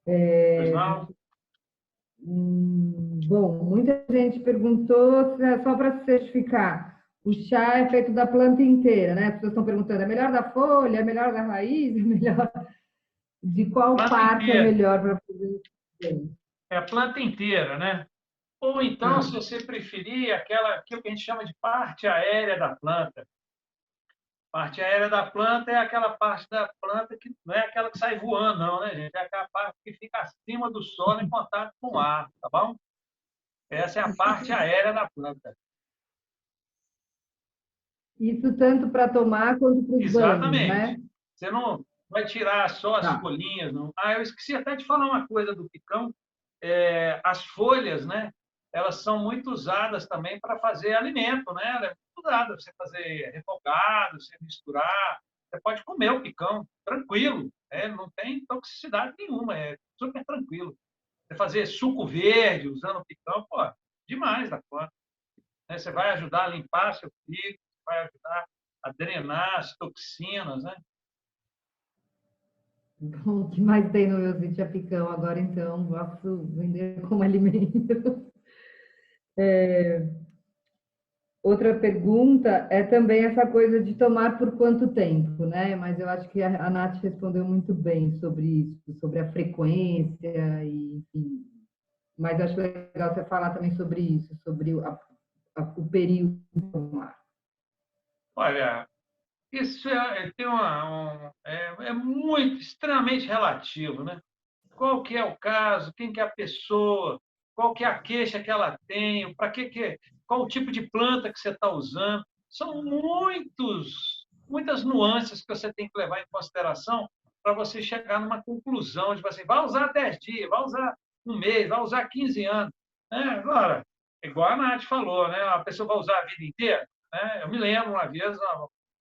Pois não? Bom, muita gente perguntou, só para certificar, o chá é feito da planta inteira, né? As pessoas estão perguntando, é melhor da folha, é melhor da raiz, é melhor... De qual Planta parte é inteira. melhor para fazer isso? É a planta inteira, né? Ou então, se você preferir, aquilo que a gente chama de parte aérea da planta. Parte aérea da planta é aquela parte da planta que não é aquela que sai voando, não, né, gente? É aquela parte que fica acima do solo em contato com o ar, tá bom? Essa é a parte aérea da planta. Isso tanto para tomar quanto para os banhos, né? Exatamente. Você não vai tirar só as Tá. folhinhas, não. Ah, eu esqueci até de falar uma coisa do picão. As folhas, né? Elas são muito usadas também para fazer alimento, né? Ela é muito usada para você fazer refogado, você misturar. Você pode comer o picão tranquilo, né? Não tem toxicidade nenhuma, é super tranquilo. Você fazer suco verde usando o picão, pô, demais da conta. Né? Você vai ajudar a limpar seu fígado, vai ajudar a drenar as toxinas, né? Bom, o que mais tem no meu sítio é picão agora, então, posso vender como alimento. Outra pergunta é também essa coisa de tomar por quanto tempo, né? Mas eu acho que a Nath respondeu muito bem sobre isso, sobre a frequência, e, enfim. Mas acho legal você falar também sobre isso, sobre o período de tomar. Olha, isso é muito, extremamente relativo, né? Qual que é o caso, quem que é a pessoa, qual que é a queixa que ela tem, qual o tipo de planta que você está usando. São muitas nuances que você tem que levar em consideração para você chegar numa conclusão de assim, vai usar 10 dias, vai usar um mês, vai usar 15 anos. Né? Agora, igual a Nath falou, né? A pessoa vai usar a vida inteira. Né? Eu me lembro uma vez,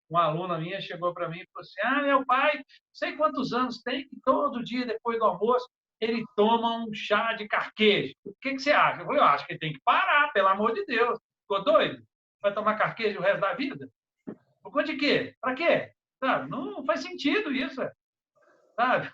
uma aluna minha chegou para mim e falou assim, meu pai, sei quantos anos tem, que todo dia depois do almoço ele toma um chá de carqueja. O que você acha? Eu falei, eu acho que ele tem que parar, pelo amor de Deus. Ficou doido? Vai tomar carqueja o resto da vida? Por conta de quê? Para quê? Sabe? Não faz sentido isso, sabe?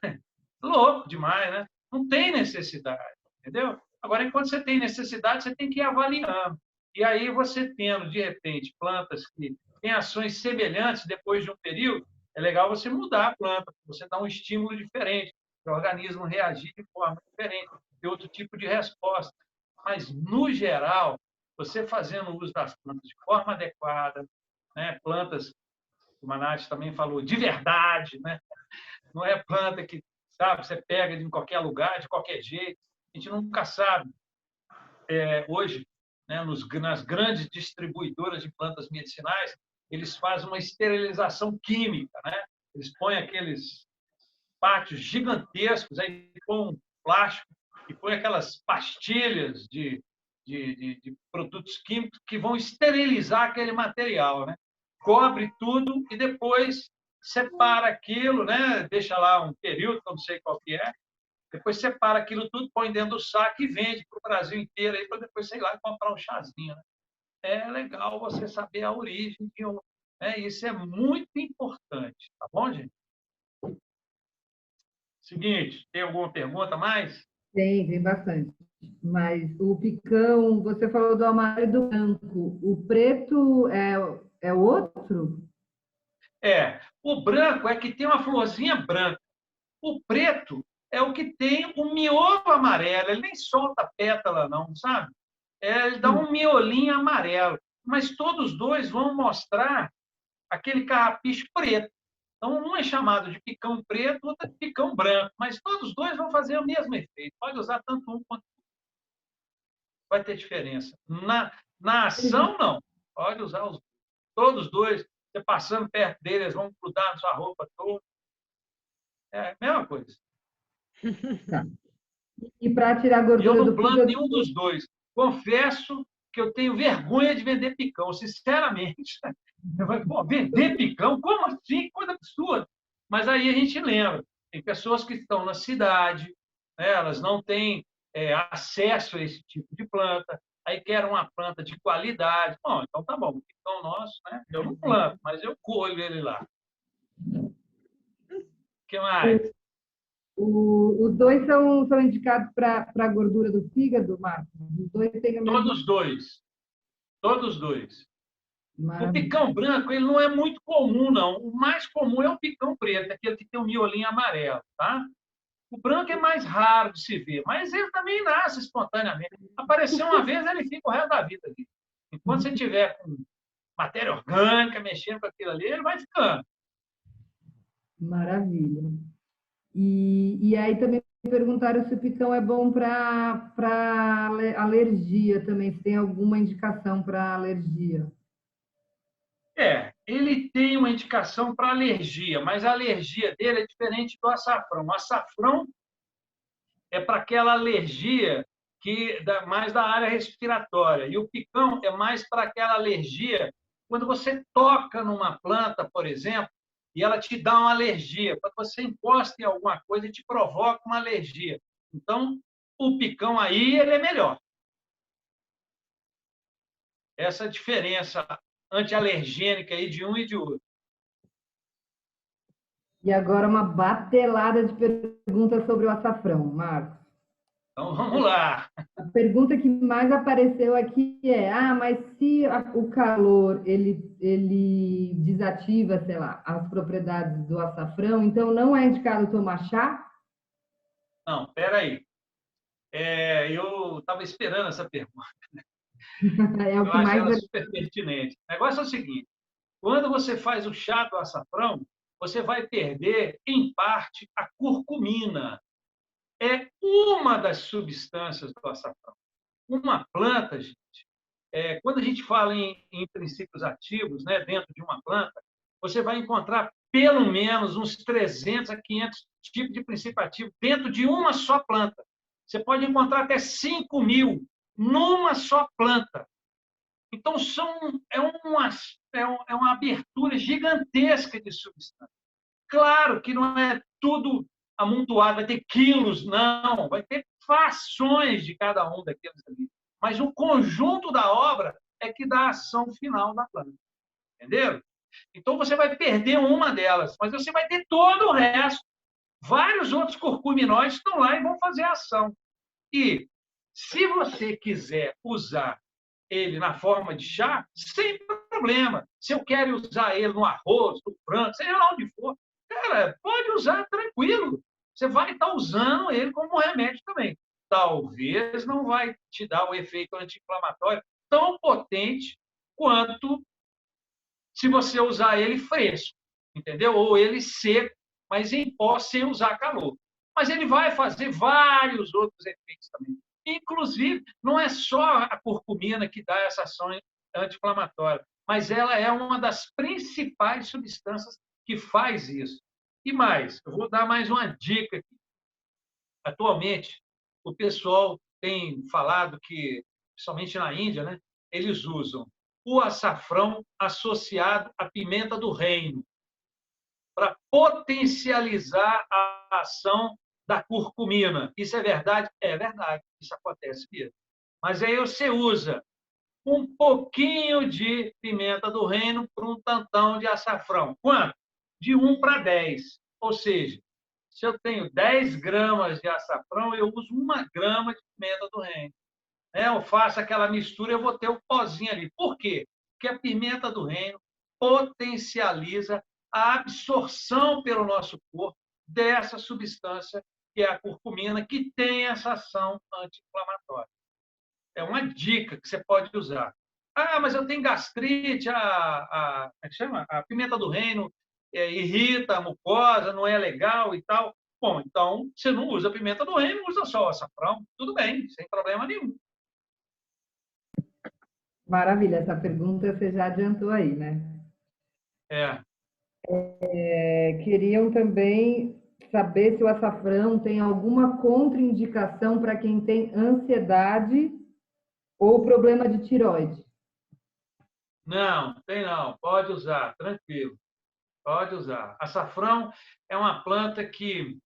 Louco demais, né? Não tem necessidade, entendeu? Agora, enquanto você tem necessidade, você tem que ir avaliando. E aí, você tendo, de repente, plantas que têm ações semelhantes depois de um período, é legal você mudar a planta, você dar um estímulo diferente, para o organismo reagir de forma diferente, ter outro tipo de resposta. Mas, no geral, você fazendo uso das plantas de forma adequada, né? Plantas, como a Nath também falou, de verdade, né? Não é planta que, sabe, você pega em qualquer lugar, de qualquer jeito. A gente nunca sabe. Hoje, né, nas grandes distribuidoras de plantas medicinais, eles fazem uma esterilização química, né? Eles põem aqueles pátios gigantescos, aí põem plástico e põem aquelas pastilhas de produtos químicos que vão esterilizar aquele material, né? Cobre tudo e depois separa aquilo, né? Deixa lá um período, não sei qual que é, depois separa aquilo tudo, põe dentro do saco e vende para o Brasil inteiro, para depois, sei lá, comprar um chazinho. Né? É legal você saber a origem, né? Isso é muito importante, tá bom, gente? Seguinte, tem alguma pergunta mais? Tem bastante. Mas o picão, você falou do amarelo e do branco. O preto é outro? O branco é que tem uma florzinha branca. O preto é o que tem o miolo amarelo. Ele nem solta pétala, não, sabe? Ele dá um miolinho amarelo. Mas todos dois vão mostrar aquele carrapicho preto. Então, um é chamado de picão preto, outro de picão branco. Mas todos dois vão fazer o mesmo efeito. Pode usar tanto um quanto o outro. Vai ter diferença. Na ação, não. Pode usar todos dois. Você passando perto deles, eles vão grudar na sua roupa toda. É a mesma coisa. Tá. E para tirar a Eu gordura não do planto fígado... nenhum dos dois. Confesso que eu tenho vergonha de vender picão, sinceramente. Pô, vender picão? Como assim? Coisa absurda. Mas aí a gente lembra. Tem pessoas que estão na cidade, né? Elas não têm acesso a esse tipo de planta, aí querem uma planta de qualidade. Bom, então tá bom. O picão nosso, né? Eu não planto, mas eu colho ele lá. O que mais? Os dois são indicados para a gordura do fígado, Marcos? Os dois têm a mesma... Todos dois. Todos dois. O Maravilha. picão branco ele não é muito comum, não. O mais comum é o picão preto, aquele que tem um miolinho amarelo, tá? O branco é mais raro de se ver, mas ele também nasce espontaneamente. Apareceu uma vez, ele fica o resto da vida ali. Enquanto você tiver com matéria orgânica mexendo com aquilo ali, ele vai ficando. Maravilha. E aí também perguntaram se o picão é bom para alergia também, se tem alguma indicação para alergia. Ele tem uma indicação para alergia, mas a alergia dele é diferente do açafrão. O açafrão é para aquela alergia mais da área respiratória. E o picão é mais para aquela alergia quando você toca numa planta, por exemplo, e ela te dá uma alergia. Quando você encosta em alguma coisa e te provoca uma alergia. Então, o picão aí ele é melhor. Essa diferença antialergênica aí de um e de outro. E agora uma batelada de perguntas sobre o açafrão, Marcos. Então, vamos lá. A pergunta que mais apareceu aqui mas se o calor ele desativa, sei lá, as propriedades do açafrão, então não é indicado tomar chá? Não, espera aí. Eu estava esperando essa pergunta. É o Eu que acho mais... ela super pertinente. O negócio é o seguinte, quando você faz o chá do açafrão, você vai perder, em parte, a curcumina. É uma das substâncias do açafrão. Uma planta, gente, quando a gente fala em princípios ativos, né, dentro de uma planta, você vai encontrar pelo menos uns 300 a 500 tipos de princípio ativo dentro de uma só planta. Você pode encontrar até 5.000 numa só planta. Então, é uma abertura gigantesca de substâncias. Claro que não é tudo amontoado, vai ter quilos, não, vai ter frações de cada um daqueles ali. Mas o conjunto da obra é que dá a ação final da planta. Entenderam? Então, você vai perder uma delas, mas você vai ter todo o resto. Vários outros curcuminóides estão lá e vão fazer a ação. E, se você quiser usar ele na forma de chá, sem problema. Se eu quero usar ele no arroz, no frango, seja lá onde for, cara, pode usar tranquilo. Você vai estar usando ele como remédio também. Talvez não vai te dar o efeito anti-inflamatório tão potente quanto se você usar ele fresco, entendeu? Ou ele seco, mas em pó, sem usar calor. Mas ele vai fazer vários outros efeitos também. Inclusive, não é só a curcumina que dá essa ação anti-inflamatória, mas ela é uma das principais substâncias que faz isso. E mais, eu vou dar mais uma dica aqui. Atualmente, o pessoal tem falado que, principalmente na Índia, né, eles usam o açafrão associado à pimenta do reino para potencializar a ação da curcumina. Isso é verdade? É verdade, isso acontece mesmo. Mas aí você usa um pouquinho de pimenta do reino para um tantão de açafrão. Quanto? De 1 para 10. Ou seja, se eu tenho 10 gramas de açafrão, eu uso 1 grama de pimenta do reino. Eu faço aquela mistura, eu vou ter o pozinho ali. Por quê? Porque a pimenta do reino potencializa a absorção pelo nosso corpo dessa substância, que é a curcumina, que tem essa ação anti-inflamatória. É uma dica que você pode usar. Ah, mas eu tenho gastrite, como é que chama? A pimenta do reino irrita a mucosa, não é legal e tal. Bom, então, você não usa a pimenta do reino, usa só o açafrão. Tudo bem, sem problema nenhum. Maravilha, essa pergunta você já adiantou aí, né? Queriam também saber se o açafrão tem alguma contraindicação para quem tem ansiedade ou problema de tireoide. Não, tem não. Pode usar, tranquilo. Pode usar. Açafrão é uma planta que,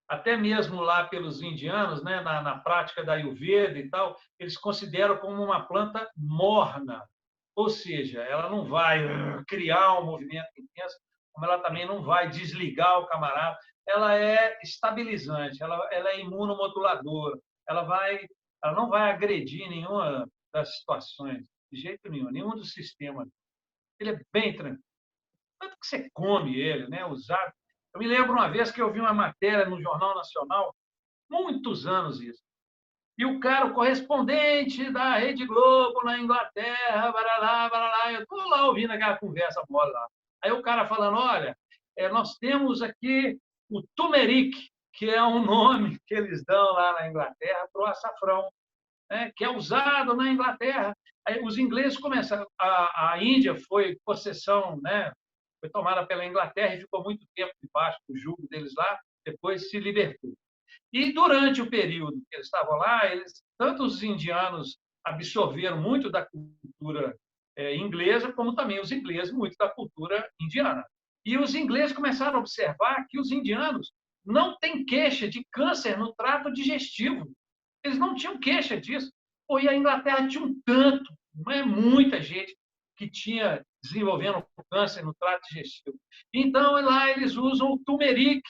até mesmo lá pelos indianos, né, na prática da Ayurveda e tal, eles consideram como uma planta morna. Ou seja, ela não vai criar um movimento intenso, como ela também não vai desligar o camarada. Ela é estabilizante, ela é imunomoduladora, ela não vai agredir nenhuma das situações, de jeito nenhum, nenhum dos sistemas. Ele é bem tranquilo. Tanto que você come ele, né? Usado. Eu me lembro uma vez que eu vi uma matéria no Jornal Nacional, muitos anos isso. E o cara, o correspondente da Rede Globo na Inglaterra, baralá, baralá, eu estou lá ouvindo aquela conversa mole lá. Aí o cara falando, olha, nós temos aqui o turmeric, que é um nome que eles dão lá na Inglaterra para o açafrão, né, que é usado na Inglaterra. Aí os ingleses começaram, a Índia foi possessão, né, foi tomada pela Inglaterra e ficou muito tempo debaixo do jugo deles lá, depois se libertou. E durante o período que eles estavam lá, tanto os indianos absorveram muito da cultura inglesa, como também os ingleses muito da cultura indiana. E os ingleses começaram a observar que os indianos não têm queixa de câncer no trato digestivo. Eles não tinham queixa disso. E a Inglaterra tinha um tanto, não é muita gente que tinha desenvolvendo câncer no trato digestivo. Então, lá eles usam o turmeric,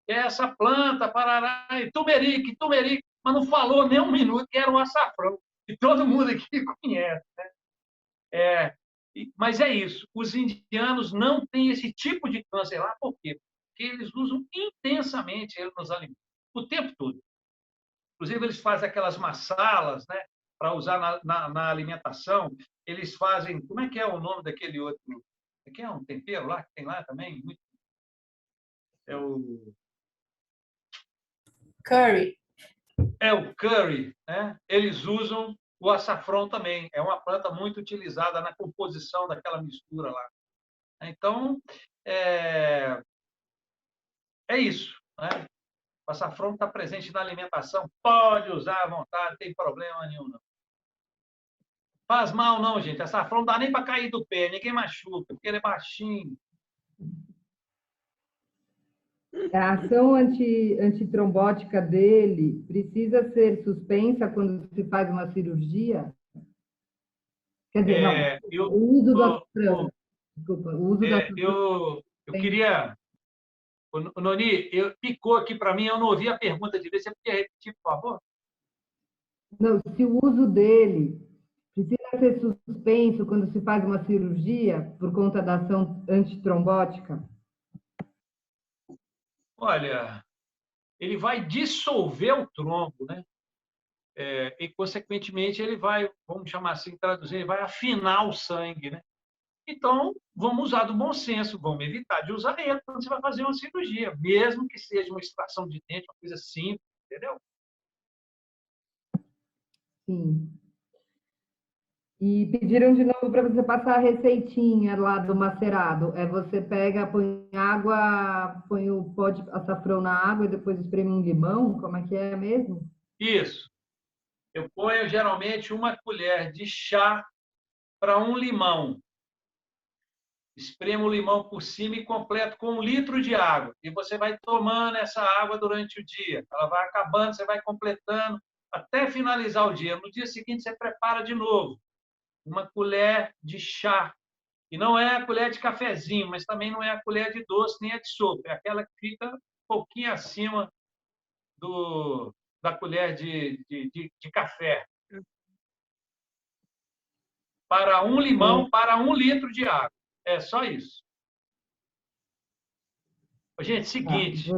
que é essa planta, parará, e turmeric, mas não falou nem um minuto que era um açafrão. E todo mundo aqui conhece. Né? Mas é isso. Os indianos não têm esse tipo de câncer lá. Por quê? Porque eles usam intensamente ele nos alimentos, o tempo todo. Inclusive, eles fazem aquelas massalas, né, para usar na alimentação. Eles fazem... Como é que é o nome daquele outro? Que é um tempero lá, que tem lá também? É o... Curry. É o curry, né? Eles usam o açafrão também. É uma planta muito utilizada na composição daquela mistura lá. Então, é isso, né? O açafrão está presente na alimentação, pode usar à vontade, não tem problema nenhum, não. Faz mal, não, gente. Açafrão não dá nem para cair do pé, ninguém machuca, porque ele é baixinho. A ação antitrombótica dele precisa ser suspensa quando se faz uma cirurgia? Quer dizer, não, o uso do açafrão. Desculpa, o uso do açafrão. Eu queria... O Noni, picou aqui para mim, eu não ouvi a pergunta de vez. Você podia repetir, por favor? Não, se o uso dele precisa ser suspenso quando se faz uma cirurgia por conta da ação antitrombótica? Olha, ele vai dissolver o trombo, né? E, consequentemente, ele vai, vamos chamar assim, traduzir, ele vai afinar o sangue, né? Então, vamos usar do bom senso, vamos evitar de usar ele quando você vai fazer uma cirurgia, mesmo que seja uma extração de dente, uma coisa simples, entendeu? Sim. E pediram de novo para você passar a receitinha lá do macerado. Você pega, põe água, põe o pó de açafrão na água e depois espreme um limão? Como é que é mesmo? Isso. Eu ponho geralmente uma colher de chá para um limão. Espremo o limão por cima e completo com 1 litro de água. E você vai tomando essa água durante o dia. Ela vai acabando, você vai completando até finalizar o dia. No dia seguinte, você prepara de novo uma colher de chá. E não é a colher de cafezinho, mas também não é a colher de doce nem a de sopa. É aquela que fica um pouquinho acima da colher de café. Para um limão, para 1 litro de água. É só isso. Gente, seguinte,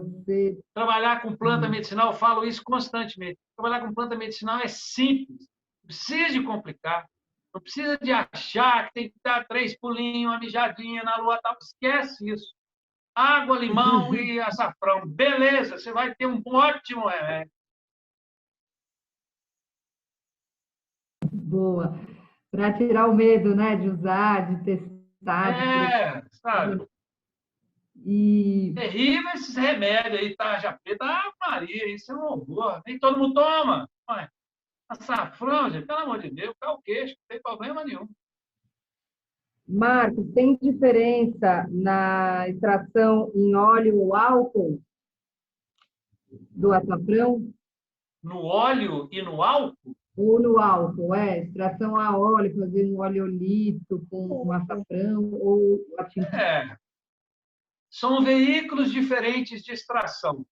trabalhar com planta medicinal, eu falo isso constantemente. Trabalhar com planta medicinal é simples. Não precisa de complicar. Não precisa de achar que tem que dar 3 pulinhos, uma mijadinha na lua, tal. Esquece isso. Água, limão e açafrão. Beleza, você vai ter um ótimo remédio. Boa. Para tirar o medo, né, de usar, de testar. Sabe? E... Terrível esses remédios aí, tarja preta. Maria, isso é um horror. Nem todo mundo toma. Ué, açafrão, gente, pelo amor de Deus, cai o queixo, não tem problema nenhum. Marcos, tem diferença na extração em óleo ou álcool do açafrão? No óleo e no álcool? Ou no álcool, extração a óleo, fazer um oleolito com um açafrão ou a tintura. São veículos diferentes de extração.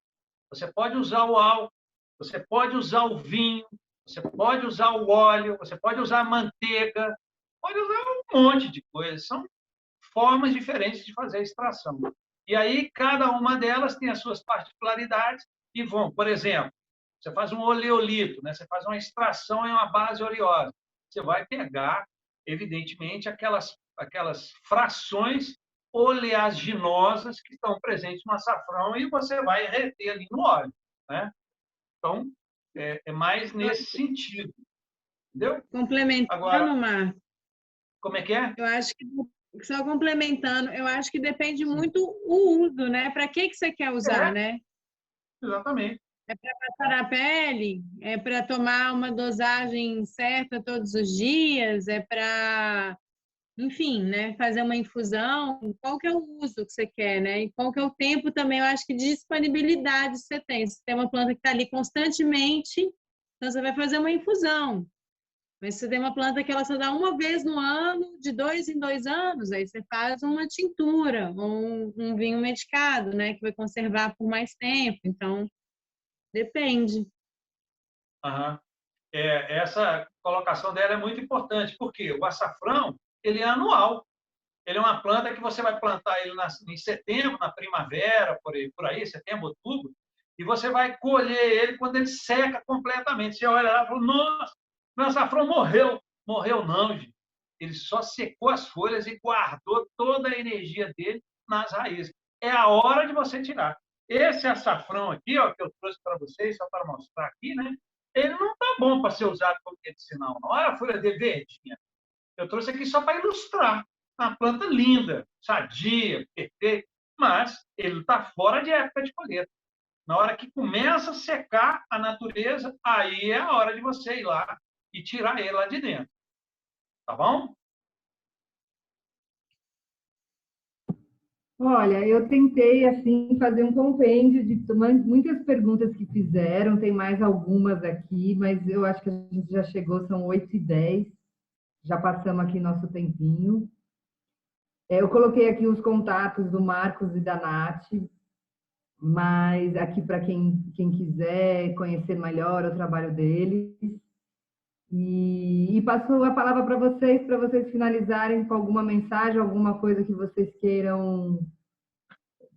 Você pode usar o álcool, você pode usar o vinho, você pode usar o óleo, você pode usar a manteiga, pode usar um monte de coisas. São formas diferentes de fazer a extração. E aí, cada uma delas tem as suas particularidades e vão, por exemplo, você faz um oleolito, né? Você faz uma extração em uma base oleosa. Você vai pegar, evidentemente, aquelas frações oleaginosas que estão presentes no açafrão e você vai reter ali no óleo, né? Então, é mais nesse sentido. Entendeu? Complementando, agora, Marcos. Como é que é? Eu acho que, só complementando, eu acho que depende muito o uso, né? Para que você quer usar, né? Exatamente. É para passar na pele? É para tomar uma dosagem certa todos os dias? É para, enfim, né? Fazer uma infusão? Qual que é o uso que você quer, né? E qual que é o tempo também, eu acho que de disponibilidade que você tem. Se tem uma planta que está ali constantemente, então você vai fazer uma infusão. Mas se tem uma planta que ela só dá uma vez no ano, de 2 em 2 anos, aí você faz uma tintura, ou um vinho medicado, né? Que vai conservar por mais tempo. Então, depende. Essa colocação dela é muito importante, porque o açafrão, ele é anual. Ele é uma planta que você vai plantar ele em setembro, na primavera, por aí, setembro, outubro, e você vai colher ele quando ele seca completamente. Você olha lá e fala, nossa, meu açafrão morreu. Morreu não, gente. Ele só secou as folhas e guardou toda a energia dele nas raízes. É a hora de você tirar. Esse açafrão aqui, ó, que eu trouxe para vocês, só para mostrar aqui, né? Ele não está bom para ser usado como medicinal, não. Olha a folha dele verdinha. Eu trouxe aqui só para ilustrar. Uma planta linda, sadia, perfeita, mas ele está fora de época de colheita. Na hora que começa a secar a natureza, aí é a hora de você ir lá e tirar ele lá de dentro. Tá bom? Olha, eu tentei, assim, fazer um compêndio de muitas perguntas que fizeram, tem mais algumas aqui, mas eu acho que a gente já chegou, são 8h10, já passamos aqui nosso tempinho. Eu coloquei aqui os contatos do Marcos e da Nath, mas aqui para quem quiser conhecer melhor o trabalho deles. E passo a palavra para vocês finalizarem com alguma mensagem, alguma coisa que vocês queiram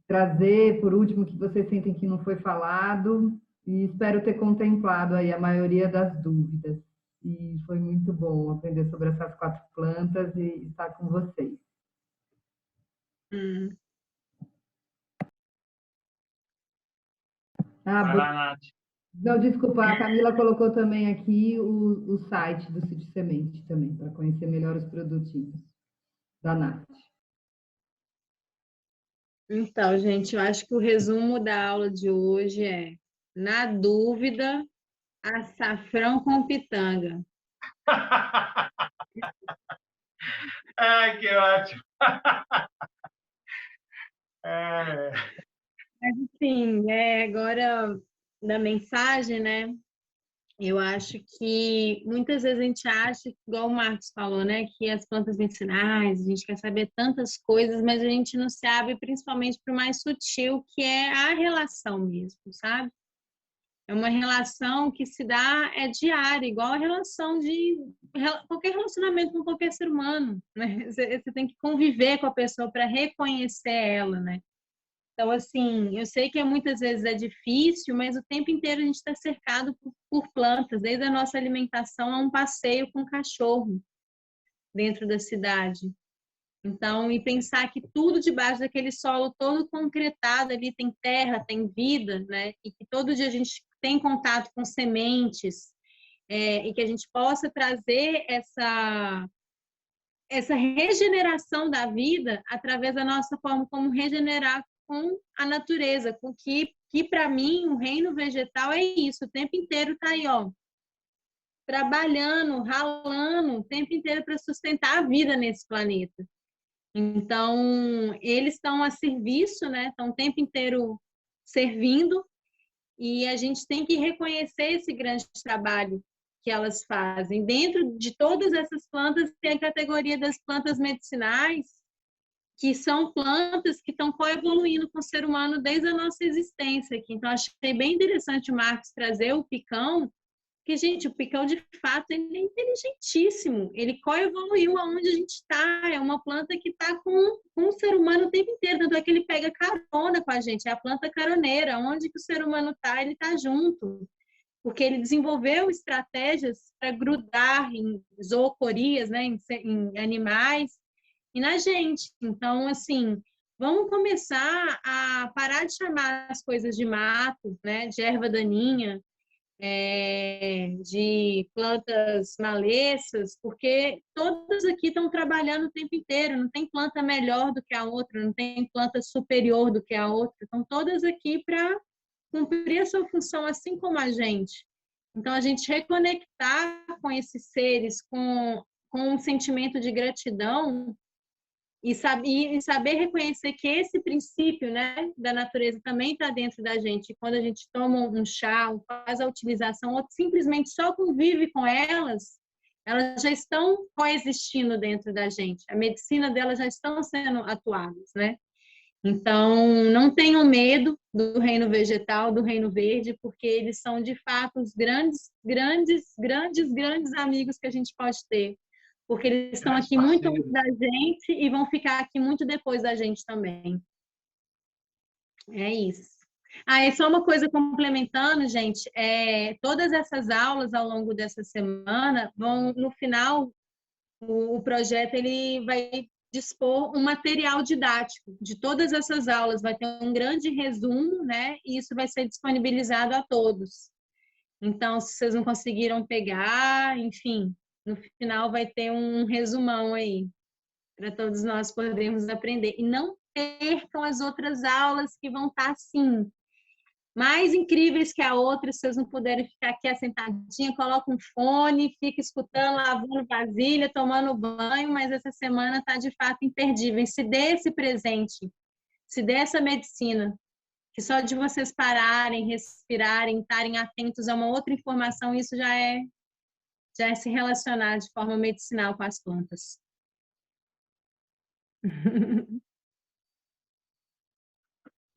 trazer, por último, que vocês sentem que não foi falado. E espero ter contemplado aí a maioria das dúvidas. E foi muito bom aprender sobre essas 4 plantas e estar com vocês. Vai lá, Nath. Não, desculpa, a Camila colocou também aqui o site do Sítio Semente também, para conhecer melhor os produtinhos da Nath. Então, gente, eu acho que o resumo da aula de hoje é, na dúvida, açafrão com pitanga. Ai, que ótimo! É... Mas, enfim, agora, da mensagem, né? Eu acho que muitas vezes a gente acha, igual o Marcos falou, né? Que as plantas medicinais, a gente quer saber tantas coisas, mas a gente não se abre principalmente para o mais sutil, que é a relação mesmo, sabe? É uma relação que se dá diária, igual a relação de qualquer relacionamento com qualquer ser humano, né? Você tem que conviver com a pessoa para reconhecer ela, né? Então, assim, eu sei que muitas vezes é difícil, mas o tempo inteiro a gente está cercado por plantas, desde a nossa alimentação a um passeio com cachorro dentro da cidade. Então, e pensar que tudo debaixo daquele solo todo concretado ali tem terra, tem vida, né? E que todo dia a gente tem contato com sementes, e que a gente possa trazer essa regeneração da vida através da nossa forma como regenerar com a natureza, com que para mim o reino vegetal é isso, o tempo inteiro tá aí, ó, trabalhando, ralando o tempo inteiro para sustentar a vida nesse planeta. Então, eles estão a serviço, né? Estão o tempo inteiro servindo, e a gente tem que reconhecer esse grande trabalho que elas fazem. Dentro de todas essas plantas, tem a categoria das plantas medicinais, que são plantas que estão coevoluindo com o ser humano desde a nossa existência aqui. Então, achei bem interessante o Marcos trazer o picão, que, gente, o picão, de fato, ele é inteligentíssimo. Ele coevoluiu aonde a gente está. É uma planta que está com o ser humano o tempo inteiro. Tanto é que ele pega carona com a gente. É a planta caroneira. Onde que o ser humano está, ele está junto. Porque ele desenvolveu estratégias para grudar em zoocorias, né, em animais e na gente. Então, assim, vamos começar a parar de chamar as coisas de mato, né, de erva daninha, de plantas malêcias, porque todas aqui estão trabalhando o tempo inteiro, não tem planta melhor do que a outra, não tem planta superior do que a outra, estão todas aqui para cumprir a sua função, assim como a gente. Então, a gente reconectar com esses seres, com um sentimento de gratidão, e saber reconhecer que esse princípio, né, da natureza também está dentro da gente. Quando a gente toma um chá, ou faz a utilização, ou simplesmente só convive com elas já estão coexistindo dentro da gente. A medicina delas já estão sendo atuadas, né? Então, não tenham medo do reino vegetal, do reino verde, porque eles são, de fato, os grandes, grandes, grandes, grandes amigos que a gente pode ter. Porque eles estão aqui muito antes da gente e vão ficar aqui muito depois da gente também. É isso. E só uma coisa complementando, gente, todas essas aulas ao longo dessa semana vão, no final, o projeto ele vai dispor um material didático de todas essas aulas, vai ter um grande resumo, né? E isso vai ser disponibilizado a todos. Então, se vocês não conseguiram pegar, enfim, no final vai ter um resumão aí, para todos nós podermos aprender. E não percam as outras aulas que vão estar, assim, mais incríveis que a outra. Se vocês não puderem ficar aqui assentadinha, coloca um fone, fica escutando, lavando vasilha, tomando banho, mas essa semana está, de fato, imperdível. E se dê esse presente se dê essa medicina, que só de vocês pararem, respirarem, estarem atentos a uma outra informação, isso já é se relacionar de forma medicinal com as plantas.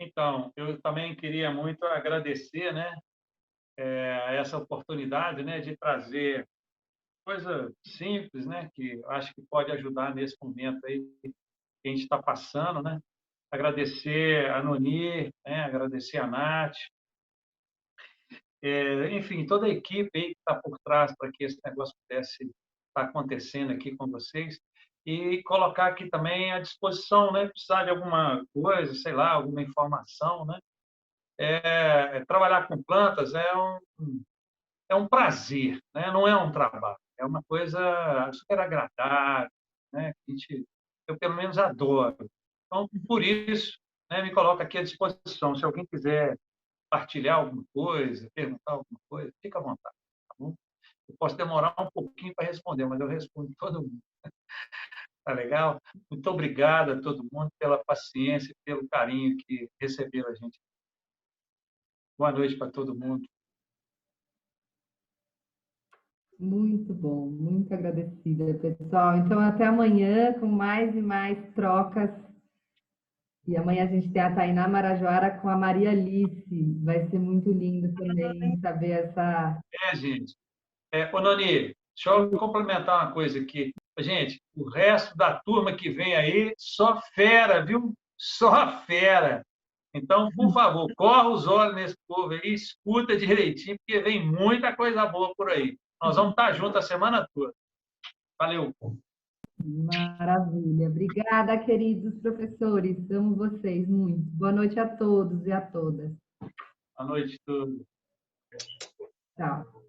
Então, eu também queria muito agradecer, né, essa oportunidade, né, de trazer coisa simples, né, que acho que pode ajudar nesse momento aí que a gente está passando, né? Agradecer a Noni, né, agradecer a Nath, enfim, toda a equipe aí que está por trás para que esse negócio pudesse estar acontecendo aqui com vocês e colocar aqui também à disposição, né? Precisar de alguma coisa, sei lá, alguma informação, né? Trabalhar com plantas é um prazer, né? Não é um trabalho, é uma coisa super agradável, né? Eu, pelo menos, adoro. Então, por isso, né, me coloco aqui à disposição. Se alguém quiser partilhar alguma coisa, perguntar alguma coisa, fica à vontade. Tá bom? Eu posso demorar um pouquinho para responder, mas eu respondo todo mundo. Tá legal? Muito obrigado a todo mundo pela paciência e pelo carinho que receberam a gente. Boa noite para todo mundo. Muito bom, muito agradecida, pessoal. Então, até amanhã com mais e mais trocas. E amanhã a gente tem a Tainá Marajoara com a Maria Alice. Vai ser muito lindo também saber essa... Gente. Ô, Noni, deixa eu complementar uma coisa aqui. Gente, o resto da turma que vem aí, só fera, viu? Só fera. Então, por favor, corra os olhos nesse povo aí, escuta direitinho, porque vem muita coisa boa por aí. Nós vamos estar juntos a semana toda. Valeu. Maravilha. Obrigada, queridos professores. Amo vocês muito. Boa noite a todos e a todas. Boa noite a todos. Tchau.